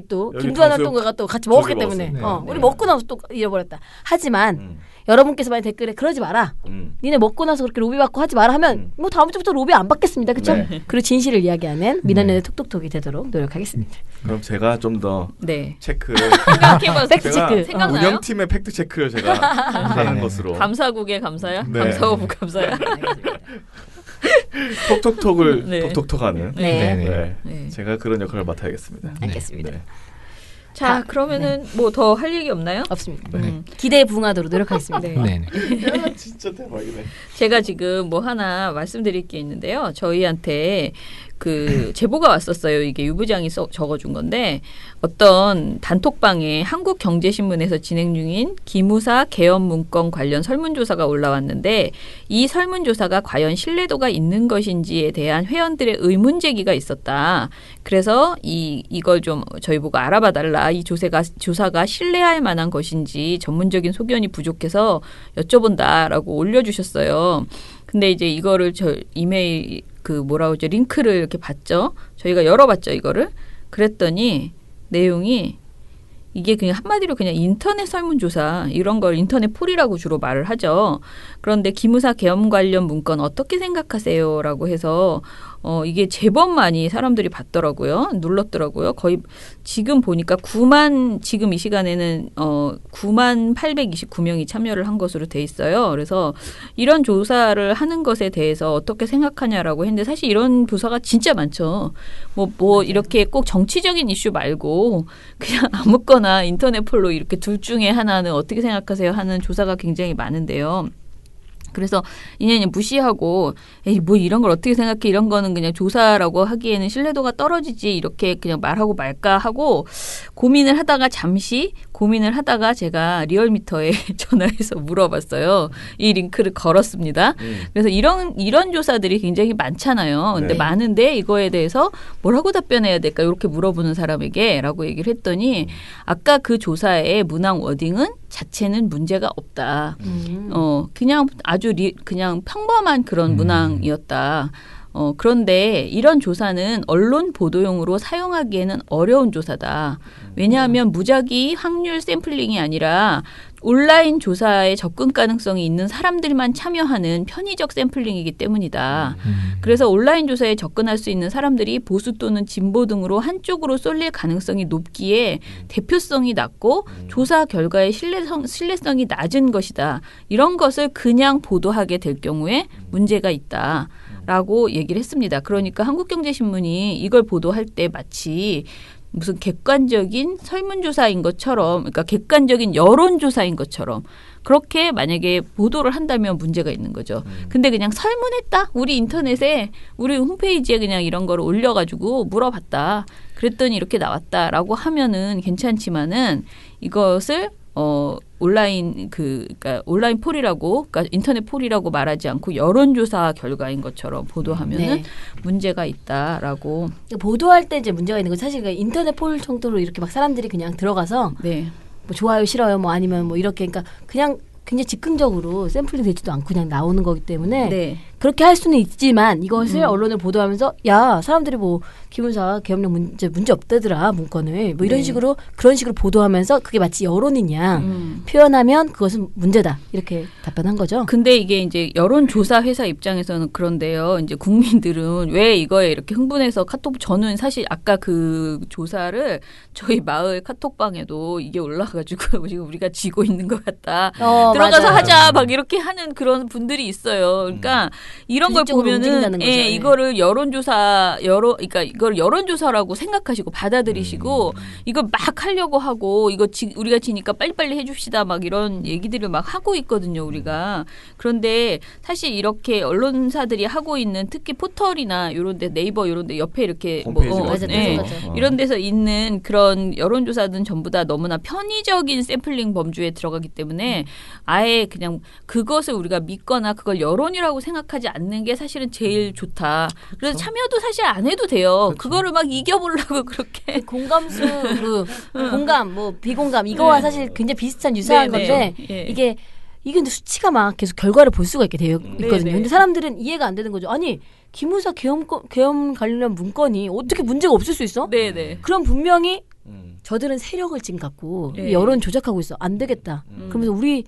또 여기 김두한 탕수육 활동가가 또 같이 먹었기 저기 때문에 먹었어요. 우리 네. 먹고 나서 또 잃어버렸다. 하지만 여러분께서 많이 댓글에 그러지 마라. 니네 먹고 나서 그렇게 로비 받고 하지 마라 하면 뭐 다음 주부터 로비 안 받겠습니다. 그렇죠? 네. 그리고 진실을 이야기하는 민원연의 톡톡톡이 되도록 노력하겠습니다. 그럼 제가 좀 더 네. 체크. 생각해봐서 팩트 제가 체크. 생각나요? 운영팀의 팩트 체크를 제가 하는 것으로. 감사국의 감사야? 네. 감사국 감사야? 톡톡톡을 네. 톡톡하는. 네. 네. 네. 제가 그런 역할을 맡아야겠습니다. 알겠습니다. 네. 자 그러면은 뭐 더 할 얘기 없나요? 없습니다. 음. 기대에 부응하도록 노력하겠습니다. 네. 야, 진짜 대박이네. 제가 지금 뭐 하나 말씀드릴 게 있는데요. 저희한테 그 제보가 왔었어요. 이게 유 부장이 적어준 건데 어떤 단톡방에 한국경제신문에서 진행 중인 기무사 개업 문건 관련 설문조사가 올라왔는데 이 설문조사가 과연 신뢰도가 있는 것인지에 대한 회원들의 의문 제기가 있었다. 그래서 이걸 좀 저희 보고 알아봐 달라. 이 조사가 신뢰할 만한 것인지 전문적인 소견이 부족해서 여쭤본다라고 올려주셨어요. 근데 이제 이거를 저 이메일 링크를 이렇게 봤죠. 저희가 열어봤죠, 이거를. 그랬더니 내용이 이게 그냥 한마디로 그냥 인터넷 설문조사 이런 걸 인터넷 폴이라고 주로 말을 하죠. 그런데 기무사 계엄 관련 문건 어떻게 생각하세요? 라고 해서 이게 제법 많이 사람들이 봤더라고요. 눌렀더라고요. 거의 지금 보니까 지금 이 시간에는 9만 829명이 참여를 한 것으로 돼 있어요. 그래서 이런 조사를 하는 것에 대해서 어떻게 생각하냐라고 했는데 사실 이런 조사가 진짜 많죠. 뭐 이렇게 꼭 정치적인 이슈 말고 그냥 아무거나 인터넷 폴로 이렇게 둘 중에 하나는 어떻게 생각하세요 하는 조사가 굉장히 많은데요. 그래서 이년이 무시하고 에이 뭐 이런 걸 어떻게 생각해 이런 거는 그냥 조사라고 하기에는 신뢰도가 떨어지지 이렇게 그냥 말하고 말까 하고 고민을 하다가 제가 리얼미터에 전화해서 물어봤어요. 이 링크를 걸었습니다. 그래서 이런 조사들이 굉장히 많잖아요. 근데 네. 많은데 이거에 대해서 뭐라고 답변해야 될까 이렇게 물어보는 사람에게라고 얘기를 했더니 아까 그 조사의 문항 워딩은 자체는 문제가 없다. 그냥 아주 그냥 평범한 그런 문항이었다. 그런데 이런 조사는 언론 보도용으로 사용하기에는 어려운 조사다. 왜냐하면 무작위 확률 샘플링이 아니라 온라인 조사에 접근 가능성이 있는 사람들만 참여하는 편의적 샘플링이기 때문이다. 그래서 온라인 조사에 접근할 수 있는 사람들이 보수 또는 진보 등으로 한쪽으로 쏠릴 가능성이 높기에 대표성이 낮고 조사 결과의 신뢰성이 낮은 것이다. 이런 것을 그냥 보도하게 될 경우에 문제가 있다. 라고 얘기를 했습니다. 그러니까 한국경제신문이 이걸 보도할 때 마치 무슨 객관적인 설문조사인 것처럼, 그러니까 객관적인 여론조사인 것처럼 그렇게 만약에 보도를 한다면 문제가 있는 거죠. 근데 그냥 설문했다. 우리 인터넷에 우리 홈페이지에 그냥 이런 거를 올려가지고 물어봤다. 그랬더니 이렇게 나왔다라고 하면은 괜찮지만은 이것을 온라인 그러니까 온라인 폴이라고, 그러니까 인터넷 폴이라고 말하지 않고 여론조사 결과인 것처럼 보도하면은 네. 문제가 있다라고. 보도할 때 이제 문제가 있는 건 사실 인터넷 폴 정도로 이렇게 막 사람들이 그냥 들어가서 네. 뭐 좋아요, 싫어요, 뭐 아니면 뭐 이렇게 그러니까 그냥 굉장히 즉흥적으로 샘플링 되지도 않고 그냥 나오는 거기 때문에 네. 그렇게 할 수는 있지만 이것을 언론을 보도하면서 야 사람들이 뭐 기본사 계엄령 문제 없다더라 문건을 뭐 이런 네. 식으로 그런 식으로 보도하면서 그게 마치 여론이냐 표현하면 그것은 문제다 이렇게 답변한 거죠. 근데 이게 이제 여론조사 회사 입장에서는 그런데요. 이제 국민들은 왜 이거에 이렇게 흥분해서 저는 사실 아까 그 조사를 저희 마을 카톡방에도 이게 올라가가지고 지금 우리가 지고 있는 것 같다. 들어가서 맞아요. 하자 막 이렇게 하는 그런 분들이 있어요. 그러니까 이런 걸 조직적으로 움직인다는 보면은 거죠. 예. 이거를 그러니까 이걸 여론조사라고 생각하시고 받아들이시고 이걸 막 하려고 하고 이거 우리가 지니까 빨리빨리 해줍시다 막 이런 얘기들을 막 하고 있거든요 우리가. 그런데 사실 이렇게 언론사들이 하고 있는 특히 포털이나 이런데 네이버 이런데 옆에 이렇게 홈페이지가 맞아, 네. 맞아. 이런 데서 있는 그런 여론조사는 전부 다 너무나 편의적인 샘플링 범주에 들어가기 때문에 아예 그냥 그것을 우리가 믿거나 그걸 여론이라고 생각하지 않는 게 사실은 제일 좋다. 그래서 참여도 사실 안 해도 돼요. 그거를 막 이겨보려고 그렇게. 공감수 공감 뭐 비공감 이거와 네. 사실 굉장히 비슷한 유사한 네, 건데 네. 예. 이게 근데 수치가 막 계속 결과를 볼 수가 있게 되어 있거든요. 네. 근데 사람들은 이해가 안 되는 거죠. 아니 기무사 계엄 관련 문건이 어떻게 문제가 없을 수 있어? 네네. 그럼 분명히 저들은 세력을 지금 갖고 네. 여론 조작하고 있어. 안 되겠다. 그러면서 우리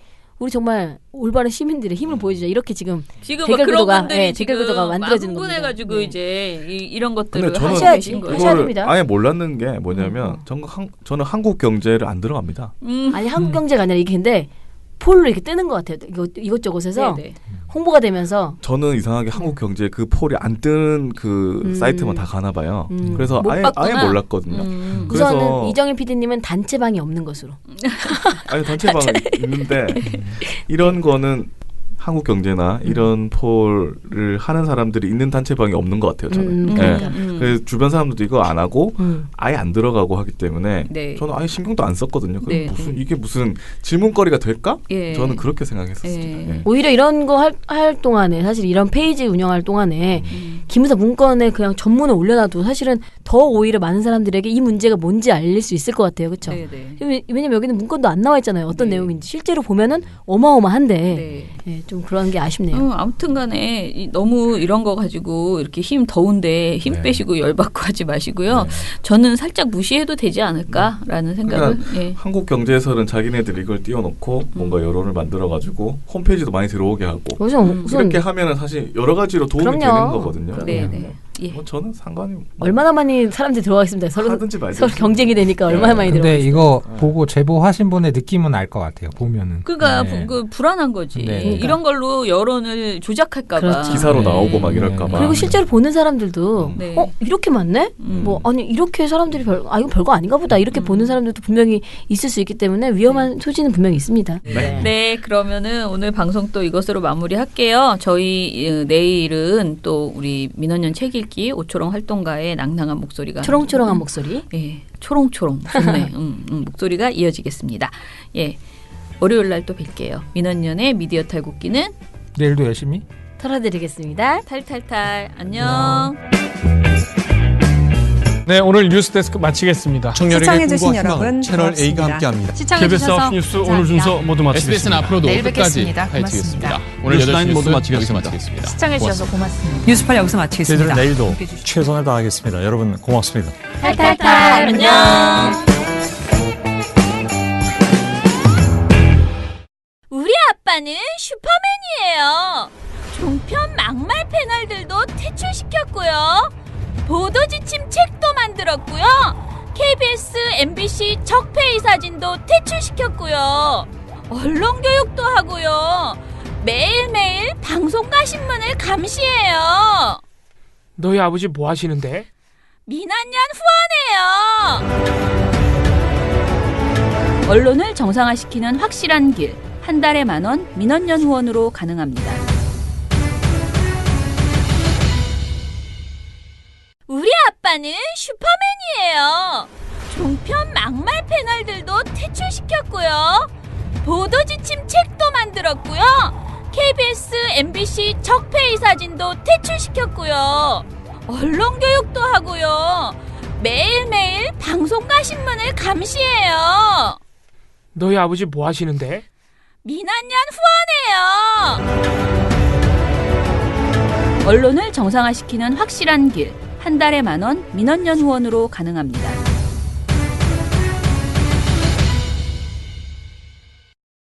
정말 올바른 시민들의 힘을 보여주자. 이렇게 지금 지금 댓글 막 그런 구도가, 분들이 네, 지금 댓글 구도가 만들어지는 막 겁니다. 흥분해가지고 네. 이제 이런 것들을 근데 저는 하시고 하셔야지. 계신 거예요. 하셔야 이걸 됩니다. 아예 몰랐는 게 뭐냐면 저는 한국 경제를 안 들어갑니다. 아니 한국 경제가 아니라 이게 근데 폴로 이렇게 뜨는 것 같아요. 이것저것에서 네네. 홍보가 되면서 저는 이상하게 한국 경제 그 폴이 안 뜨는 그 사이트만 다 가나 봐요. 그래서 못 아예 봤구나. 몰랐거든요. 음. 그래서 우선은 이정일 PD님은 단체방이 없는 것으로. 아니 단체방 있는데 이런 거는 한국 경제나 이런 폴을 하는 사람들이 있는 단체방이 없는 것 같아요. 저는. 그러니까. 그래서 주변 사람들도 이거 안 하고 아예 안 들어가고 하기 때문에 네. 저는 아예 신경도 안 썼거든요. 네. 이게 무슨 질문거리가 될까? 예. 저는 그렇게 생각했었습니다. 예. 예. 오히려 이런 거 할 동안에 사실 이런 페이지 운영할 동안에 기무사 문건에 그냥 전문을 올려놔도 사실은 더 오히려 많은 사람들에게 이 문제가 뭔지 알릴 수 있을 것 같아요. 그렇죠? 네네. 왜냐면 여기는 문건도 안 나와 있잖아요. 어떤 네. 내용인지 실제로 보면은 어마어마한데 네. 예, 좀 그런 게 아쉽네요. 아무튼간에 너무 이런 거 가지고 이렇게 힘 더운데 힘 네. 빼시고 열받고 하지 마시고요. 저는 살짝 무시해도 되지 않을까라는 생각을. 예. 한국 경제에서는 자기네들이 이걸 띄워놓고 뭔가 여론을 만들어가지고 홈페이지도 많이 들어오게 하고 우선 이렇게 하면은 사실 여러 가지로 도움이 그럼요. 되는 거거든요. 네네. 예. 뭐 저는 상관이 얼마나 많이 사람들이 들어가겠습니다. 하든지 말든지. 서로 경쟁이 되니까 얼마나 많이 근데 들어가겠어요. 이거 보고 제보하신 분의 느낌은 알 것 같아요. 보면은. 그러니까 네. 불안한 거지. 네, 그러니까. 이런 걸로 여론을 조작할까봐. 그렇죠. 기사로 네. 나오고 막 이럴까봐. 그리고 실제로 보는 사람들도 네. 이렇게 많네? 뭐 아니 이렇게 사람들이 이거 별거 아닌가 보다 이렇게 보는 사람들도 분명히 있을 수 있기 때문에 위험한 소지는 분명히 있습니다. 네, 그러면은 오늘 방송 또 이것으로 마무리할게요. 저희 내일은 또 우리 민원연 책 읽기 오초롱 활동가의 낭낭한 목소리가 초롱초롱한 목소리. 예, 초롱초롱 좋네. 목소리가 이어지겠습니다. 예, 월요일 날 또 뵐게요. 민원연의 미디어 탈곡기는 내일도 열심히 털어드리겠습니다. 탈탈탈 안녕. 네, 오늘 뉴스데스크 마치겠습니다. 청년에게 시청해주신 꿈과 희망을 여러분 채널 A가 고맙습니다. 함께합니다. KBS 시청해주셔서 9시 뉴스 오늘 순서 모두 마치겠습니다. SBS는 앞으로도 내일 끝까지 뵙겠습니다. 파헤치겠습니다. 고맙습니다. 오늘 8시 뉴스9 모두 뉴스 여기서 마치겠습니다. 마치겠습니다. 시청해주셔서 고맙습니다. 뉴스팔 여기서 마치겠습니다. 저희들은 내일도 함께해 주십시오. 최선을 다하겠습니다. 여러분 고맙습니다. 탈탈탈 안녕. 우리 아빠는 슈퍼맨이에요. 종편 막말 패널들도 퇴출시켰고요. 보도지침 책도 만들었고요. KBS, MBC 적폐의 사진도 퇴출시켰고요. 언론교육도 하고요. 매일매일 방송과 신문을 감시해요. 너희 아버지 뭐 하시는데? 민원연 후원해요. 언론을 정상화시키는 확실한 길. 한 달에 10,000원 민원연 후원으로 가능합니다. 우리 아빠는 슈퍼맨이에요. 종편 막말 패널들도 퇴출시켰고요. 보도지침 책도 만들었고요. KBS, MBC 적폐의 사진도 퇴출시켰고요. 언론교육도 하고요. 매일매일 방송과 신문을 감시해요. 너희 아버지 뭐 하시는데? 민원연 후원해요. 언론을 정상화시키는 확실한 길. 한 달에 10,000원 민원연 후원으로 가능합니다.